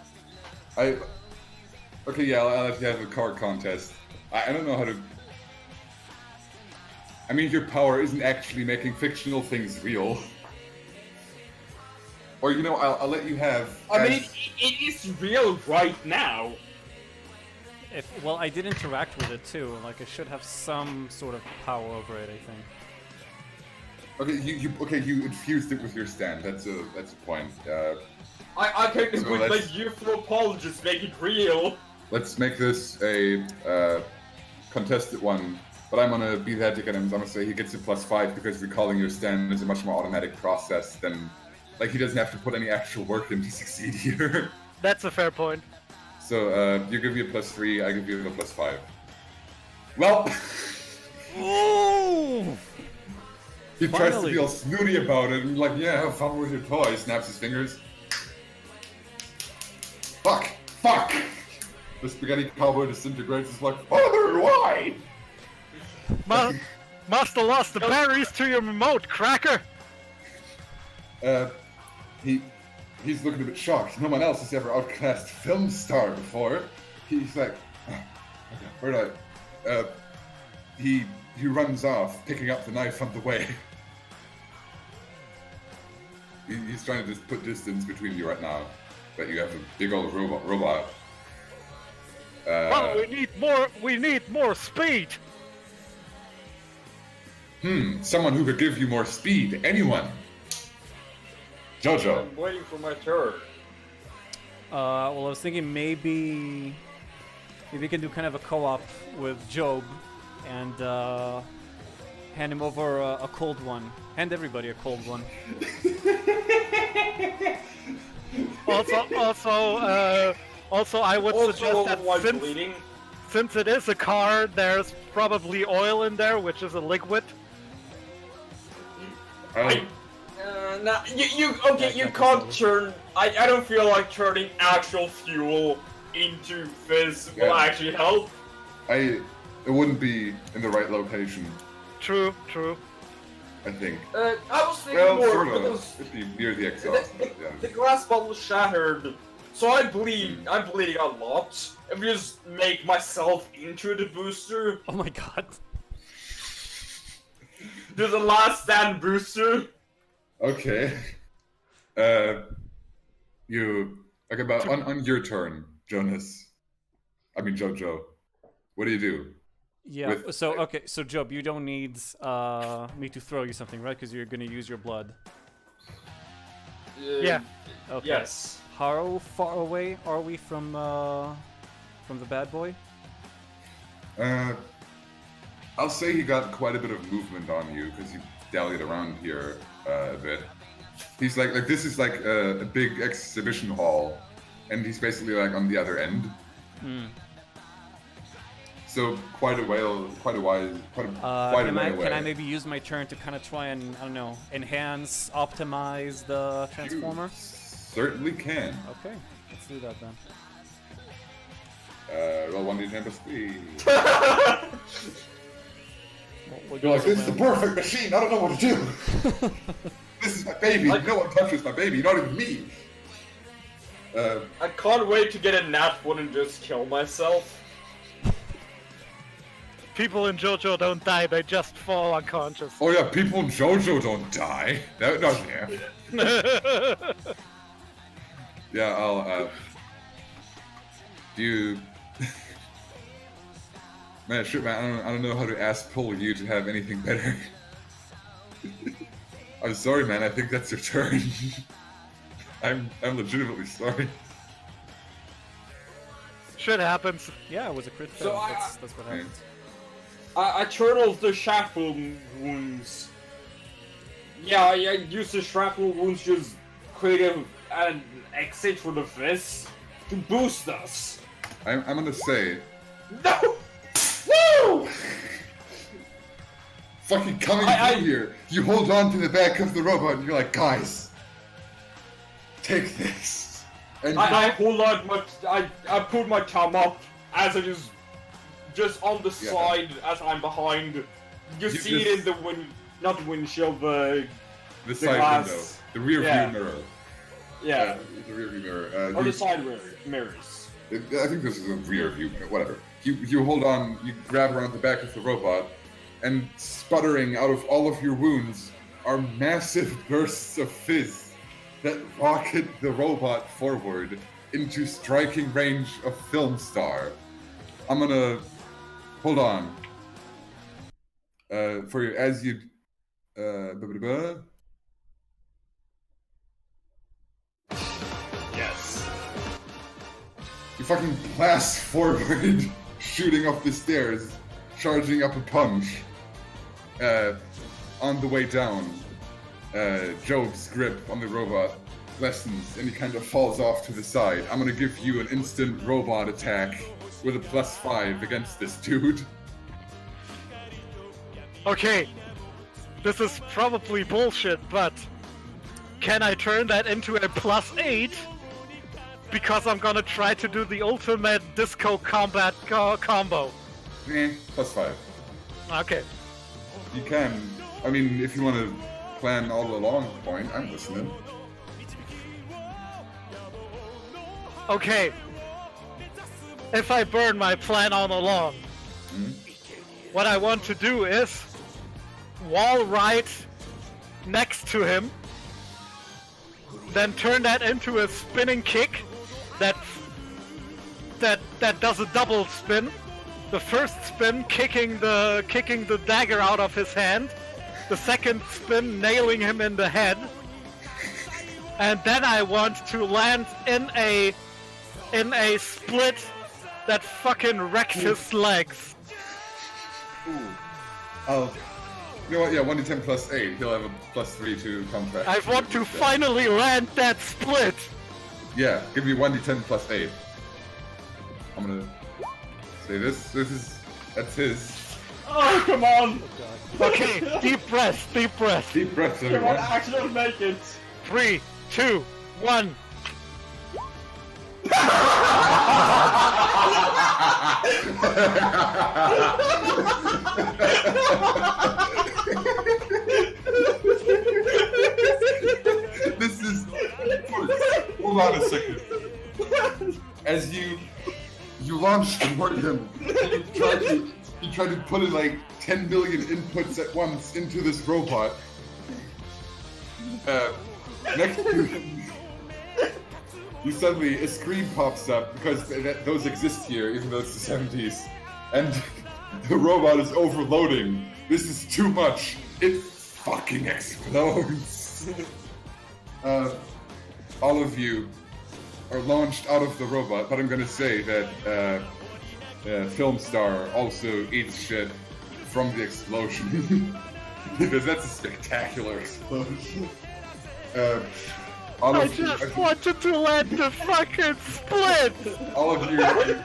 Okay, yeah, I'll have to have a car contest. I don't know how to. I mean, your power isn't actually making fictional things real. Or, you know, I'll let you have. I mean, it is real right now. Well, I did interact with it too. Like, I should have some sort of power over it, I think. Okay, you infused it with your stand. That's a point. I can So with let's- like youthful apologists make it real. Let's make this a contested one. But I'm gonna be that again. I'm gonna say he gets a +5 because recalling your stand is a much more automatic process than, like, he doesn't have to put any actual work in to succeed here. That's a fair point. So you give me a +3, I give you a +5. Well, Ooh! he tries to Finally. be all snooty about it and like, yeah, have fun with your toy. Snaps his fingers. Fuck! The spaghetti cowboy disintegrates. It's like, Father, why? Must have lost the batteries to your remote, cracker. He's looking a bit shocked. No one else has ever outclassed a film star before. He's like, where did I? He runs off, picking up the knife on the way. He's trying to just put distance between you right now, but you have a big old robot. Well, we need more speed. Someone who could give you more speed. Anyone. Jojo. I'm waiting for my turn. Well, I was thinking maybe we can do kind of a co-op with Job and hand him over a cold one. Hand everybody a cold one. Also, I would suggest Also, that while since bleeding. Since it is a car, there's probably oil in there, which is a liquid. You Yeah, can't turn. I don't feel like turning actual fuel into fizz will Yeah. actually help. It wouldn't be in the right location, True. I think. I was thinking Well, more sort of. because It'd be near the exhaust. the, but yeah. the glass bottle shattered, so I'm bleeding a lot. If I just make myself into the booster, Oh my god. do the last stand booster. Okay. Okay, but on your turn, Jonas. I mean Jojo. What do you do? Yeah. With- So so Job, you don't need me to throw you something, right? Because you're gonna use your blood. Yeah. Okay. Yes. How far away are we from the bad boy? I'll say he got quite a bit of movement on you because you dallied around here a bit. He's like this is like a big exhibition hall, and he's basically like on the other end. So quite a way away. Can I maybe use my turn to kind of try and, I don't know, enhance, optimize the transformer? Certainly can. Okay, let's do that then. Roll 1d10 plus 3. We'll You're go like, this is the around. perfect machine. I don't know what to do. This is my baby. No one touches my baby. Not even me. I can't wait to get a nat one and just kill myself. People in JoJo don't die; they just fall unconscious. Oh yeah, people in JoJo don't die. That doesn't happen. Yeah, I'll. Do you? Man, shit, man, I don't know how to ask pull you to have anything better. I'm sorry, man. I think that's your turn. I'm legitimately sorry. Shit happens. Yeah, it was a crit So fail. That's what happened. I turn off the shrapnel wounds. Yeah, I use the shrapnel wounds to just create an exit for the fist to boost us. I'm gonna say, No! Woo! fucking coming through here. You hold on to the back of the robot and you're like, guys, take this. And I hold on, I put my thumb up as it is just on the Yeah. side as I'm behind. You see it in the not the windshield, the side glass. window, the rear Yeah. view mirror. yeah, The rear view mirror. or You- the side mirrors. I think this is a rear view mirror, whatever. You hold on, you grab around the back of the robot, and sputtering out of all of your wounds are massive bursts of fizz that rocket the robot forward into striking range of Film Star. I'm gonna hold on. For you, as you yes. You fucking blast forward, shooting off the stairs, charging up a punch. On the way down, Job's grip on the robot lessens and he kind of falls off to the side. I'm gonna give you an instant robot attack with a +5 against this dude. Okay, this is probably bullshit, but can I turn that into a +8? Because I'm gonna try to do the ultimate disco combat combo. +5. Okay. You can. I mean, if you want to plan all along point, I'm listening. Okay. If I burn my plan all along, what I want to do is wall right next to him, then turn that into a spinning kick that does a double spin. The first spin kicking the dagger out of his hand, the second spin nailing him in the head, and then I want to land in a split that fucking wrecks his legs. Oh, you know what? Yeah, 1d10 +8. He'll have a +3 to combat. I want to finally land that split. Yeah, give me 1d10 +8. I'm gonna say this. That's his. Oh, come on! Okay, deep breath, deep breath. Deep breaths, Come on, everyone. actually make it! 3, 2, 1. This is. Hold on a second. As you launch toward him, you try to put in like 10 million inputs at once into this robot. Next to him, suddenly a screen pops up because those exist here, even though it's the 70s, and the robot is overloading. This is too much. It fucking explodes. All of you are launched out of the robot, but I'm gonna say that Film Star also eats shit from the explosion. Because that's a spectacular explosion. I just wanted to land the fucking split! all of you are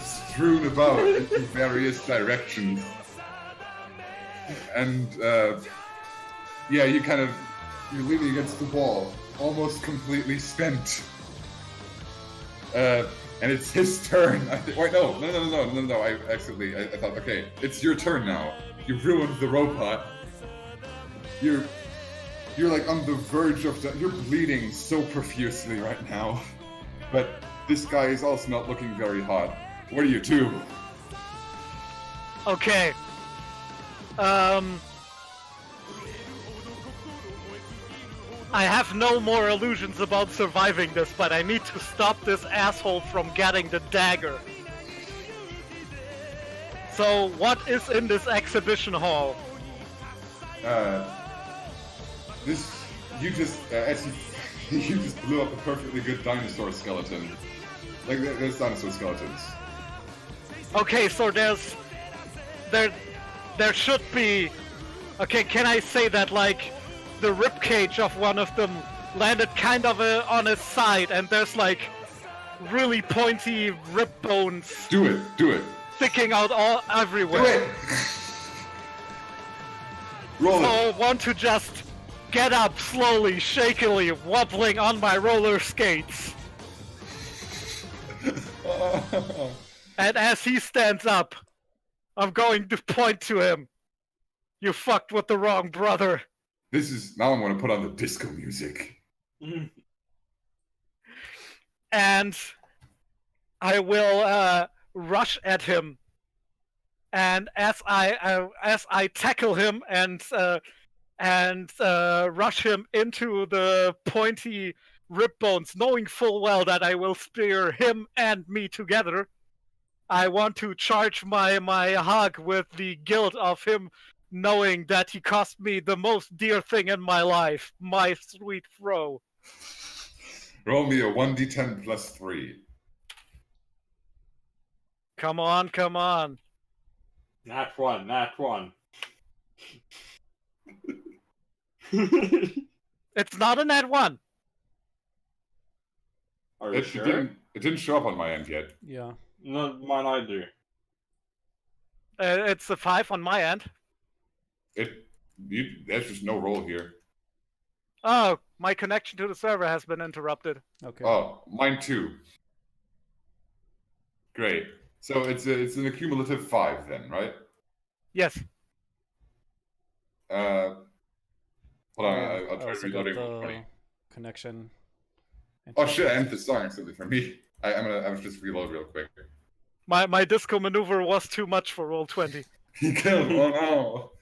strewn about into various directions. And yeah, you're leaning against the wall, almost completely spent. And it's his turn. Wait, no. I thought, okay, it's your turn now. You ruined the robot. You're like on the verge of you're bleeding so profusely right now. But this guy is also not looking very hot. What do you do? Okay. I have no more illusions about surviving this, but I need to stop this asshole from getting the dagger. So what is in this exhibition hall? This you just as you just blew up a perfectly good dinosaur skeleton. Like there's dinosaur skeletons. Okay, so there should be. Okay, can I say that like the rib cage of one of them landed kind of on his side, and there's like really pointy rib bones Do it. sticking out all Do everywhere. it. Roll So it. I want to just get up slowly, shakily, wobbling on my roller skates. And as he stands up, I'm going to point to him. You fucked with the wrong brother. This is now I'm gonna put on the disco music. And I will rush at him. And as I tackle him and rush him into the pointy rib bones, knowing full well that I will spear him and me together, I want to charge my hug with the guilt of him knowing that he cost me the most dear thing in my life, my sweet fro. Roll me a 1d10 plus 3. Come on. Nat one. It's not a nat one. Are you It sure? didn't show up on my end yet. Yeah. No, mine either. It's a 5 on my end. There's just no roll here. Oh, my connection to the server has been interrupted. Okay. Oh, mine too. Great. So it's an accumulative 5 then, right? Yes. Hold on, Yeah, I'll I try also got reloading. the 20. connection. Oh shit! I ended the song accidentally for me. I was just reload real quick. My disco maneuver was too much for roll 20. He killed. Oh no!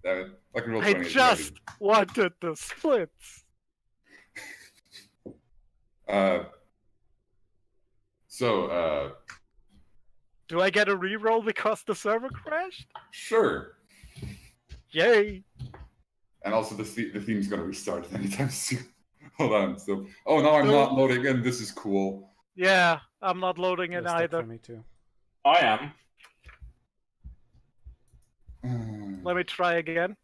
Damn it! I can roll 20. I is just wanted the splits. ready. So Do I get a reroll because the server crashed? sure. Yay! And also the theme's gonna restart anytime soon. Hold on. So now I'm not loading in. This is cool. Yeah, I'm not loading it That's stuck either. for me too. I am. Let me try again.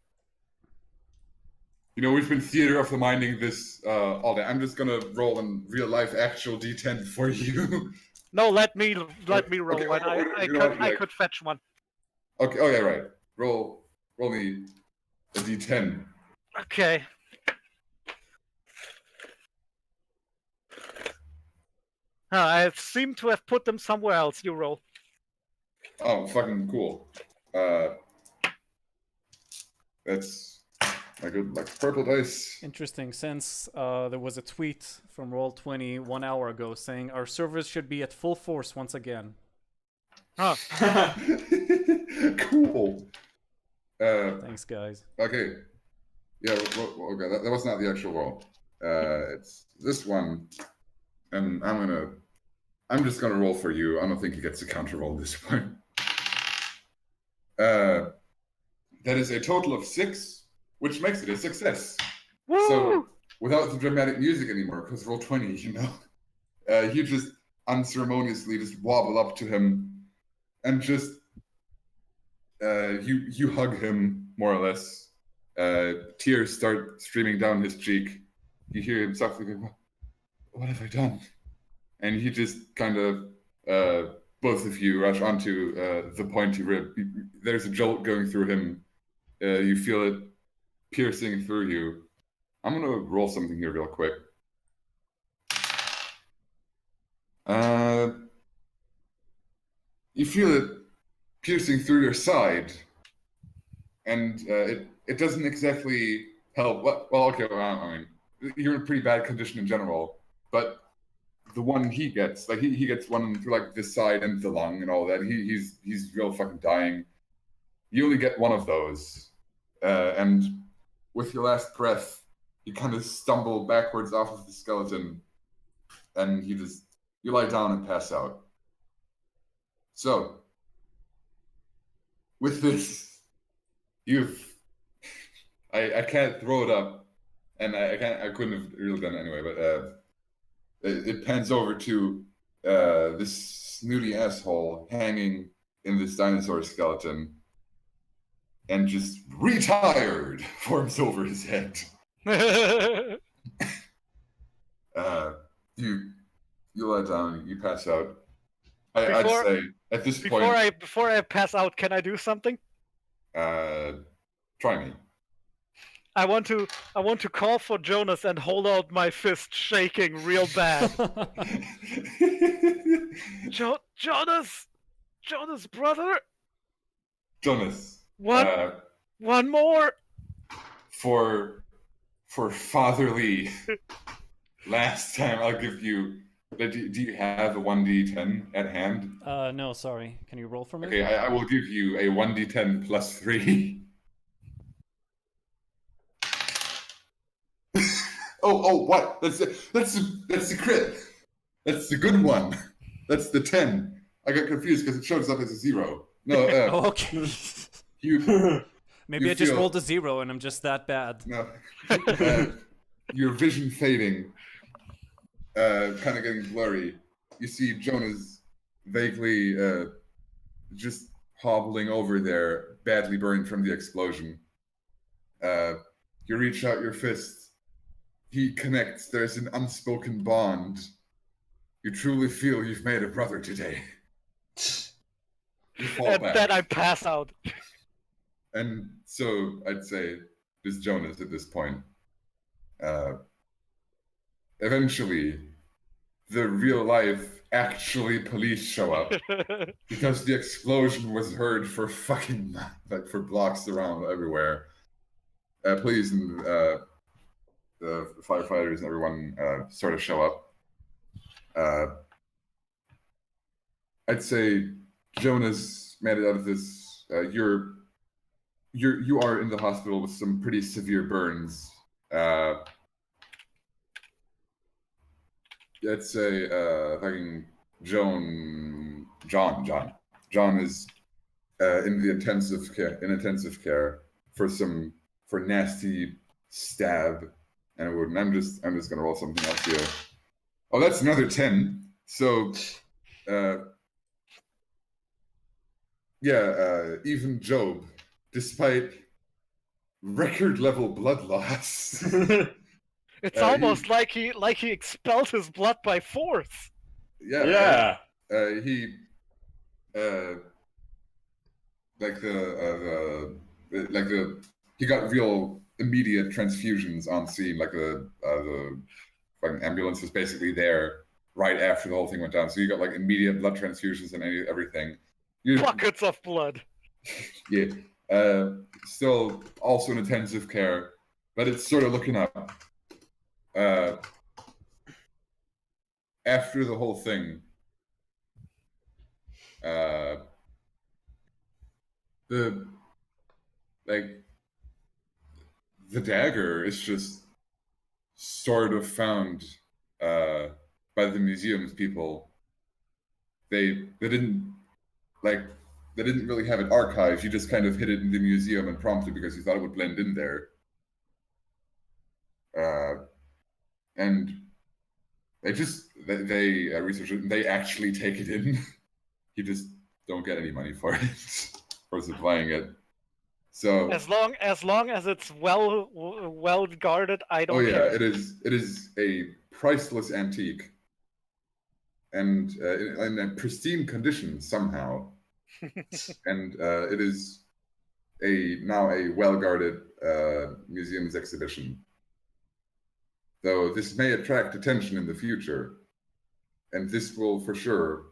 You know, we've been theater of the minding this all day. I'm just gonna roll in real life actual D10 for you. No, let me roll Okay, one. I could fetch one. Okay. Oh yeah, right. Roll me a D10. Okay. I seem to have put them somewhere else. You roll. Oh, fucking cool. That's my good purple dice. Interesting, since there was a tweet from Roll20 1 hour ago saying our servers should be at full force once again. Huh. Cool. Thanks, guys. Okay. Yeah. Okay. That was not the actual roll. It's this one, and I'm just gonna roll for you. I don't think he gets a counter roll this one. That is a total of 6, which makes it a success. Woo! So without the dramatic music anymore, because roll 20, you you just unceremoniously just wobble up to him, and just you hug him more or less. Tears start streaming down his cheek. You hear him softly go, "What have I done?" And he just kind of both of you rush onto the pointy rib. There's a jolt going through him. You feel it piercing through you. I'm gonna roll something here real quick. You feel it piercing through your side, and it doesn't exactly help. Well, okay, I mean, you're in pretty bad condition in general, but the one he gets, like he gets one through like the side and the lung and all that. He's real fucking dying. You only get one of those, and with your last breath, you kind of stumble backwards off of the skeleton, and you lie down and pass out. So, with this, I can't throw it up, and I couldn't have really done it anyway, but it pans over to this snooty asshole hanging in this dinosaur skeleton, and just retired forms over his head. You lie down, you pass out. I'd say at this point. Before I pass out, can I do something? Try me. I want to call for Jonas and hold out my fist, shaking real bad. Jonas, brother. Jonas. One more. For fatherly. Last time I'll give you. Do you have a 1d10 at hand? No, sorry. Can you roll for me? Okay, I will give you a 1d10 plus 3. oh, what? That's the crit. That's the good one. That's the 10. I got confused because it shows up as a 0. No. Okay. Maybe you I just rolled a 0 and I'm just that bad. No. Your vision fading. Kind of getting blurry. You see Jonas vaguely just hobbling over there, badly burned from the explosion. You reach out your fist. He connects. There's an unspoken bond. You truly feel you've made a brother today. You fall And back. then I pass out. And so I'd say this Jonas at this point. Eventually, the real life actually police show up because the explosion was heard for for blocks around everywhere. Police and the firefighters and everyone sort of show up. I'd say Jonas made it out of this. You are in the hospital with some pretty severe burns. I'd say fucking John is in the intensive care for nasty stab and wound. And I'm just gonna roll something else here. Oh, that's another 10. So even Job, despite record level blood loss. It's almost like he expelled his blood by force. Yeah. He he got real immediate transfusions on scene. Like the fucking ambulance was basically there right after the whole thing went down. So you got like immediate blood transfusions and everything. Buckets of blood. Yeah. Still also in intensive care, but it's sort of looking up. After the whole thing, the dagger is just sort of found by the museum's people. They didn't really have it archived. You just kind of hid it in the museum and prompted because you thought it would blend in there. And they research it and they actually take it in. You just don't get any money for it for supplying it. So as long as it's well guarded, I don't care. It is a priceless antique and in a pristine condition somehow. And it is now a well guarded museum's exhibition. Though this may attract attention in the future, and this will for sure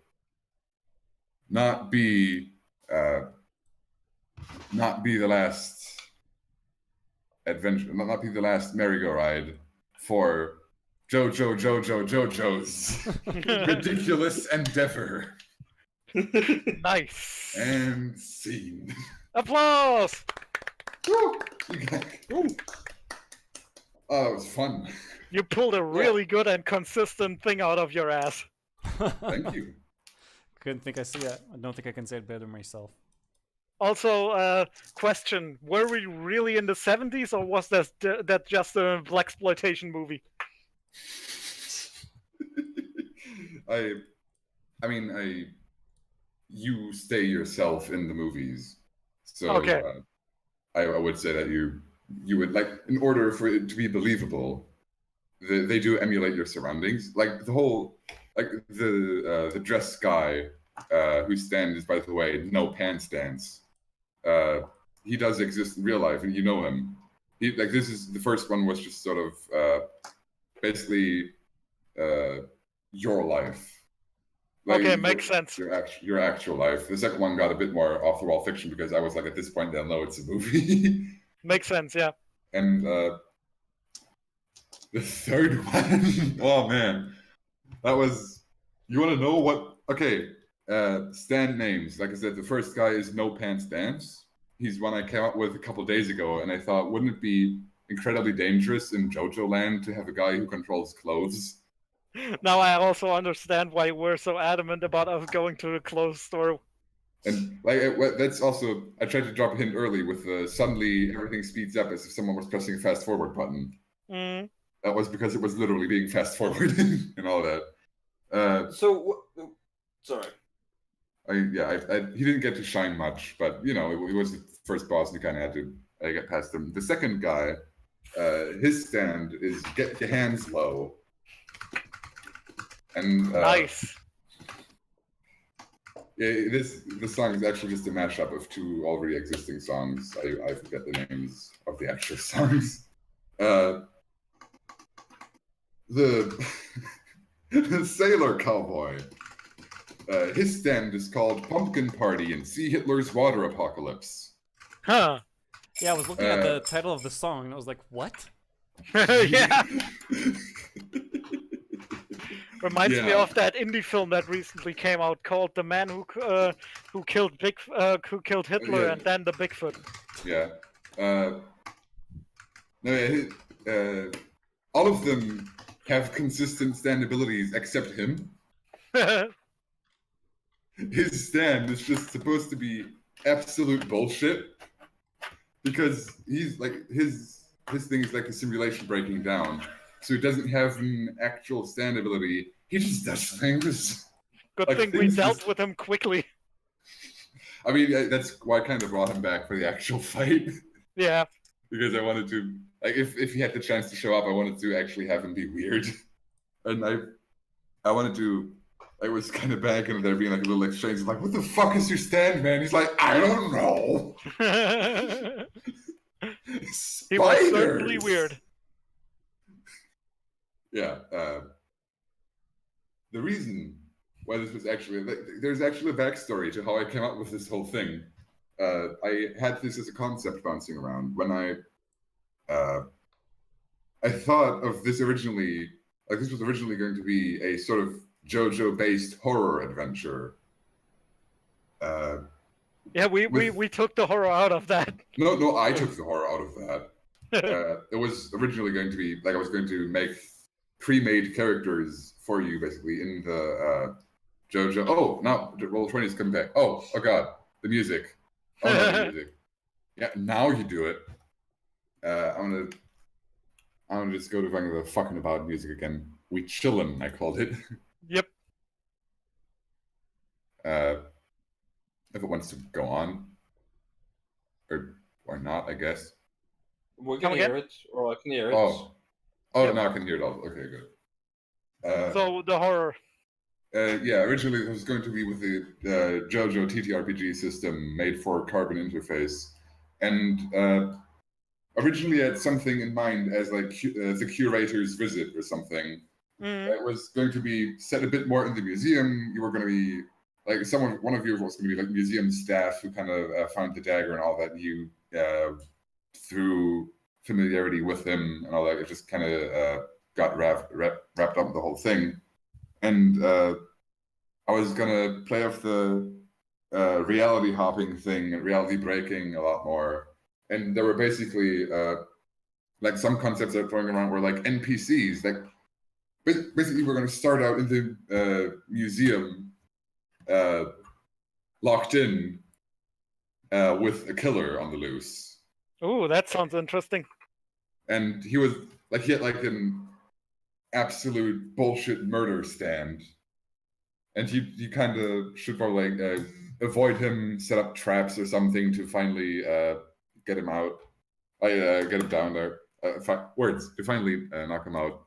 not be the last adventure, not be the last merry-go-ride for Jojo's ridiculous endeavor. Nice. And scene. Applause. Woo! Oh, it was fun. You pulled a really good and consistent thing out of your ass. Thank you. I don't think I can say it better myself. Also, question: were we really in the 70s, or was that just a blaxploitation movie? I mean, you stay yourself in the movies, so Okay. I would say that you would like, in order for it to be believable, they do emulate your surroundings. Like the whole, like the dress guy whose stand is, by the way, no pants dance. He does exist in real life, and you know him. This is the first one was just sort of basically your life. Like, Okay, makes sense. Your actual life. The second one got a bit more off the wall fiction because I was like, at this point, then no, it's a movie. Makes sense, yeah. And the third one, oh man, that was. You want to know what? Okay, stand names. Like I said, the first guy is No Pants Dance. He's one I came up with a couple days ago, and I thought, wouldn't it be incredibly dangerous in Jojo Land to have a guy who controls clothes? Now I also understand why we're so adamant about us going to a clothes store. And like that's also, I tried to drop a hint early with suddenly everything speeds up as if someone was pressing a fast forward button. Mm. That was because it was literally being fast forwarded and all that. Sorry. He didn't get to shine much, but you know, it was the first boss, and you kind of had to get past him. The second guy, his stand is get your hands low, and Nice. Yeah, this song is actually just a mashup of two already existing songs. I forget the names of the actual songs. The the Sailor Cowboy. His stand is called Pumpkin Party and See Hitler's Water Apocalypse. Huh. Yeah, I was looking at the title of the song and I was like, what? Yeah. Reminds me Yeah. of that indie film that recently came out called "The Man Who Killed Hitler Yeah. and Then the Bigfoot." Yeah. All of them have consistent stand abilities except him. His stand is just supposed to be absolute bullshit because he's like his thing is like a simulation breaking down, so he doesn't have an actual stand ability. He just does things. Good Like, thing we things dealt just- with him quickly. I mean, that's why I kind of brought him back for the actual fight Yeah. because I wanted to, like, if he had the chance to show up, I wanted to actually have him be weird, and I wanted to. I was kind of back and there being like a little exchange, like, "What the fuck is your stand, man?" He's like, "I don't know." He was certainly Spiders! weird. Yeah. The reason why this was actually, there's actually a backstory to how I came up with this whole thing. I had this as a concept bouncing around when I thought of this originally, like this was originally going to be a sort of JoJo-based horror adventure. Yeah, we took the horror out of that. No, I took the horror out of that. It was originally going to be like I was going to make pre-made characters for you, basically in the JoJo. Oh, now Roll20 is coming back. Oh God, the music. Oh no, the music. Yeah, now you do it. I'm gonna just go to the fucking about music again. We chillin', I called it. Yep. If it wants to go on, or not, I guess. We Come can hear again? it, or I can hear it. Oh, Yep. now I can hear it all. Okay, good. So the horror. Yeah, originally it was going to be with the JoJo TTRPG system made for Carbon interface, and originally I had something in mind as like the curator's visit or something. Mm. It was going to be set a bit more in the museum. You were going to be like one of you was going to be like museum staff who kind of found the dagger and all that. And you, through familiarity with him and all that, it just kind of got wrapped up in the whole thing. And I was gonna play off the reality hopping thing and reality breaking a lot more. And there were basically like some concepts that were throwing around were like NPCs. Like basically, we're gonna start out in the museum, locked in, with a killer on the loose. Ooh, that sounds interesting. And he had like an absolute bullshit murder stand. And you kind of should probably like, avoid him, set up traps or something to finally get him out. Get him down there. Words to finally knock him out.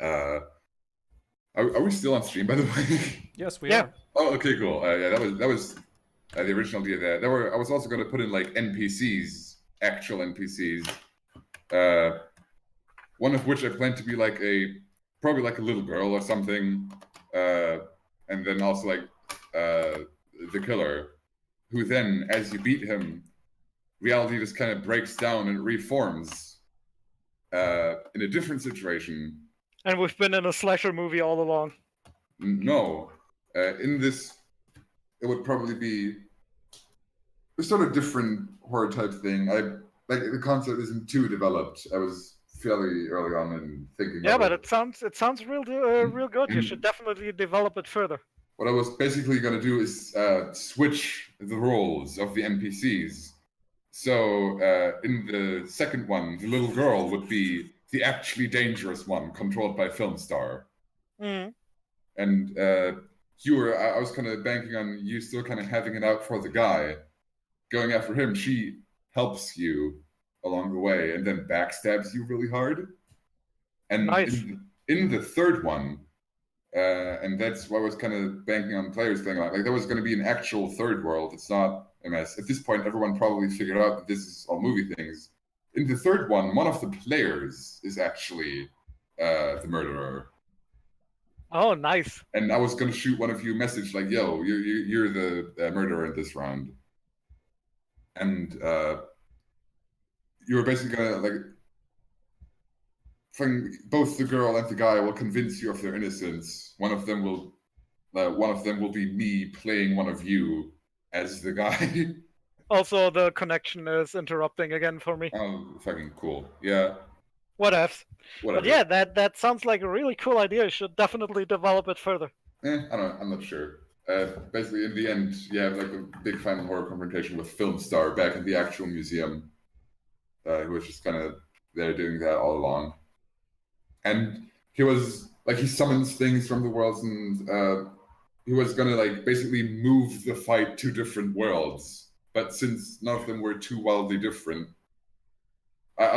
Are we still on stream, by the way? Yes, we Yeah. are. Oh, okay, cool. Yeah, that was the original idea. There I was also going to put in like NPCs, actual NPCs. One of which I plan to be like probably like a little girl or something, and then also like the killer, who then, as you beat him, reality just kind of breaks down and reforms in a different situation. And we've been in a slasher movie all along. No, in this, it would probably be a sort of different horror type thing. Like the concept isn't too developed. I was fairly early on in thinking. Yeah, of but it sounds real good. You should definitely develop it further. What I was basically going to do is switch the roles of the NPCs. So in the second one, the little girl would be the actually dangerous one, controlled by Film Star. Mm. And I was kind of banking on you still kind of having it out for the guy, going after him. She helps you along the way and then backstabs you really hard. And Nice. in the third one, and that's what I was kind of banking on players playing like there was going to be an actual third world. It's not a mess. At this point, everyone probably figured out that this is all movie things. In the third one of the players is actually the murderer. Oh, nice. And I was going to shoot one of you a message like, yo, you're the murderer in this round. And you were basically going to, like, both the girl and the guy will convince you of their innocence. One of them will be me playing one of you as the guy. Also, the connection is interrupting again for me. Oh, fucking cool. Yeah. Whatever. Whatever. But yeah, that sounds like a really cool idea. You should definitely develop it further. I'm not sure. Basically, in the end, you have like a big final horror confrontation with Film Star back in the actual museum, who was just kind of there doing that all along. And he summons things from the worlds, and he was gonna like basically move the fight to different worlds. But since none of them were too wildly different, I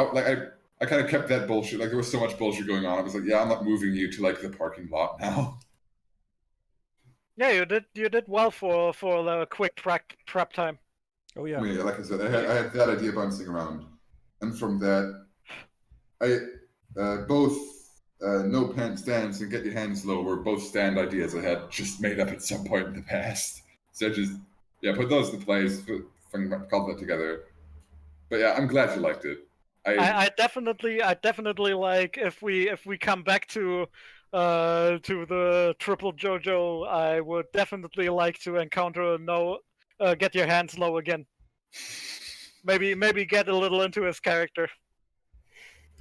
kind of kept that bullshit. Like there was so much bullshit going on. I was like, yeah, I'm not moving you to like the parking lot now. Yeah, you did well for the quick prep time. Oh yeah. Yeah, like I said, I had that idea bouncing around, and from that, both No Pants Dance and Get Your Hands Low were both stand ideas I had just made up at some point in the past. So just put those into place, called that together. But yeah, I'm glad you liked it. I definitely like if we come back to the triple Jojo, I would definitely like to encounter Get Your Hands Low again. Maybe get a little into his character.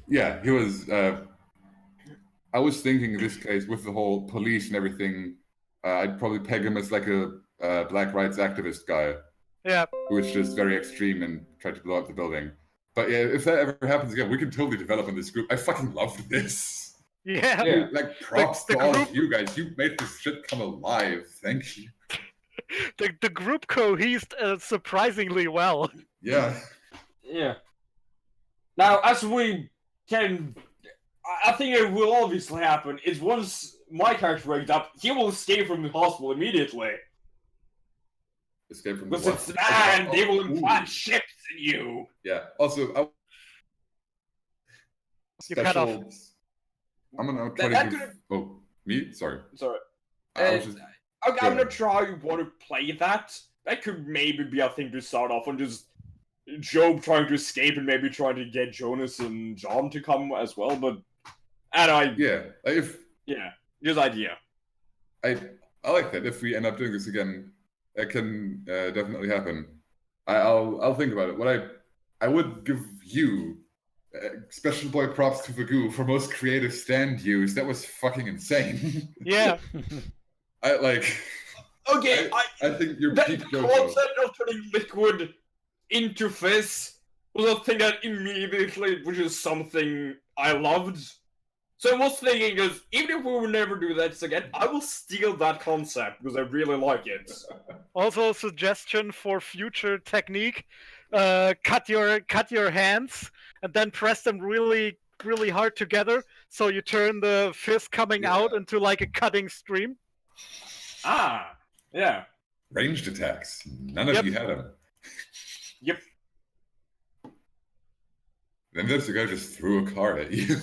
Yeah, he was. I was thinking in this case with the whole police and everything, I'd probably peg him as like a black rights activist guy. Yeah. Who is just very extreme and tried to blow up the building. But yeah, if that ever happens again, we can totally develop in this group. I fucking loved this. Yeah. Dude, like props The to all group- of you guys. You made this shit come alive. Thank you. The group cohesed surprisingly well. Yeah. Yeah. Now, as we can, I think it will obviously happen. Is once my character wakes up, he will escape from the hospital immediately. Escape from the Because what? it's man, they will Ooh. implant chips in you. Yeah. Also, You cut off. I'm gonna try That to give. could've- Oh, me? Sorry. Sorry. I was just. I'm not sure how you want to play that. That could maybe be a thing to start off on, just Job trying to escape and maybe trying to get Jonas and John to come as well, but Yeah. just idea. I like that. If we end up doing this again, that can definitely happen. I'll think about it. What I would give you special boy props to Vagu for most creative stand use. That was fucking insane. Yeah. I like. Okay, I think you're the peak Jojo. concept of turning liquid into fizz was a thing that immediately, which is something I loved. So I was thinking, is even if we will never do that again, I will steal that concept because I really like it. Also, a suggestion for future technique: cut your hands and then press them really hard together, so you turn the fist coming out into like a cutting stream. Ah, yeah. Ranged attacks. None of you had them. Yep. Then there's a guy just threw a card at you.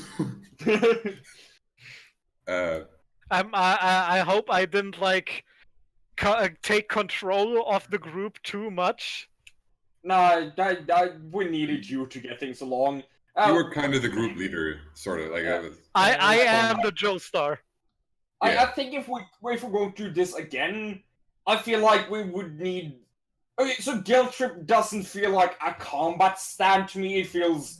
I hope I didn't like take control of the group too much. Nah, we needed you to get things along. You were kind of the group leader, sort of. Like I am the Joe Star. I think if we're going to do this again, I feel like we would need. Okay, so Guilt Trip doesn't feel like a combat stand to me. It feels,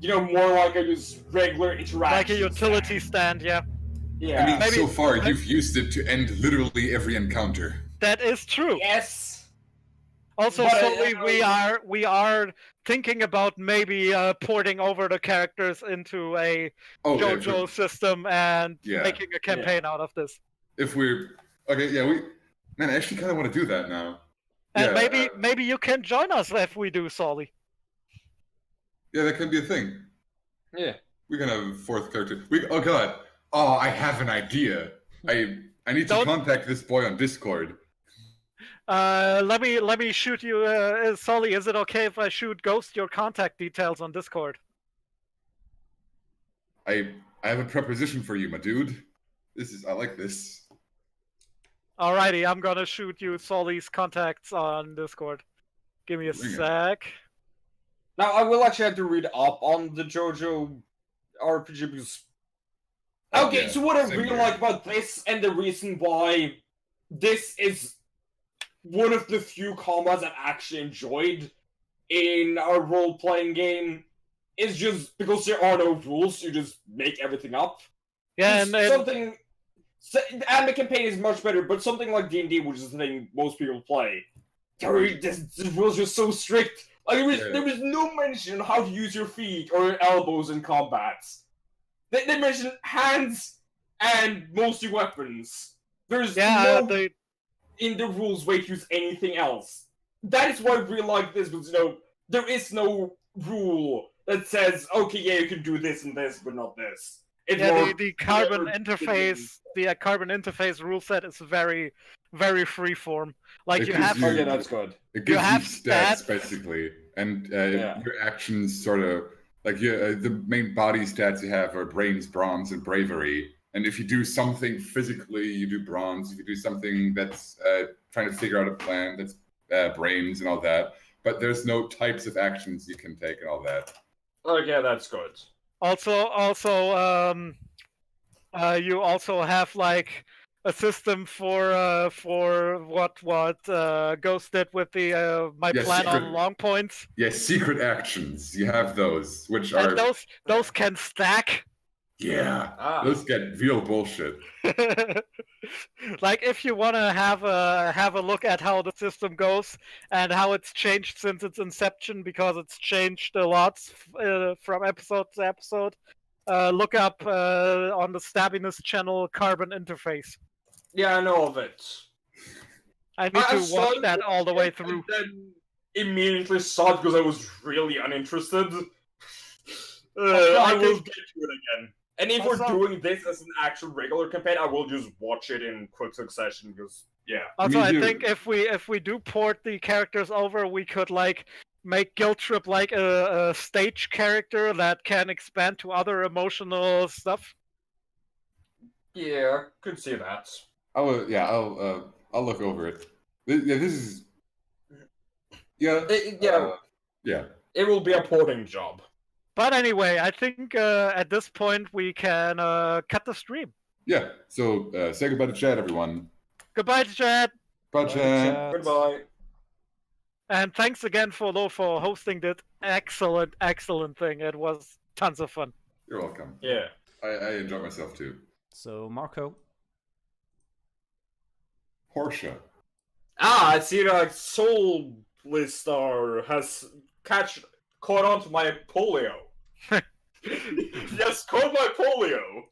more like a just regular interaction. Like a utility stand, yeah. Yeah. I mean, Maybe- so far you've used it to end literally every encounter. That is true. Yes. Also, But, slowly we are thinking about maybe porting over the characters into a JoJo system and making a campaign out of this. If we're man, I actually kind of want to do that now. And maybe you can join us if we do, Solly. Yeah, that could be a thing. Yeah. We can have a fourth character. Oh god. Oh, I have an idea. I need to contact this boy on Discord. Let me shoot you, Solly. Is it okay if I shoot Ghost your contact details on Discord? I have a preposition for you, my dude. I like this. Alrighty, I'm gonna shoot you Solly's contacts on Discord. Give me a sec. Now I will actually have to read up on the JoJo RPG because. Okay, so what I really like about this, and the reason why this is one of the few combats I've actually enjoyed in a role-playing game, is just because there are no rules, you just make everything up. Yeah, and the campaign is much better, but something like D&D, which is the thing most people play, the rules are so strict. Like, there was no mention on how to use your feet or your elbows in combat. They mention hands and mostly weapons. There's no in the rules way to use anything else. That is why I really like this, because there is no rule that says, okay, yeah, you can do this and this, but not this. The carbon interface, carbon interface rule set is very, very freeform. Like you have. Okay, that's good. It gives you stats basically, and your actions sort of like the main body stats you have are brains, bronze, and bravery. And if you do something physically, you do bronze. If you do something that's trying to figure out a plan, that's brains and all that. But there's no types of actions you can take and all that. Okay, that's good. Also, you also have like a system for what Ghost did with the my plan on long points. Yes, secret actions. You have those, which are those can stack. Yeah, those get real bullshit. Like if you want to have a look at how the system goes and how it's changed since its inception, because it's changed a lot from episode to episode, look up on the Stabbiness channel Carbon Interface. Yeah, I know of it. I need to watch that all the way through. And then immediately saw it because I was really uninterested. I will get to it again. And if we're doing this as an actual regular campaign, I will just watch it in quick succession because, yeah. Also, I think if we do port the characters over, we could like make Guilt Trip like a stage character that can expand to other emotional stuff. Yeah, could see that. I'll look over it. This is It will be a porting job. But anyway, I think at this point we can cut the stream. Yeah, so say goodbye to chat, everyone. Goodbye to chat. Bye, chat. Goodbye. And thanks again for hosting that excellent thing. It was tons of fun. You're welcome. Yeah. I enjoyed myself too. So, Marco. Portia. Ah, it's either like Soul Blistar has caught on to my polio. Yes, caught my polio.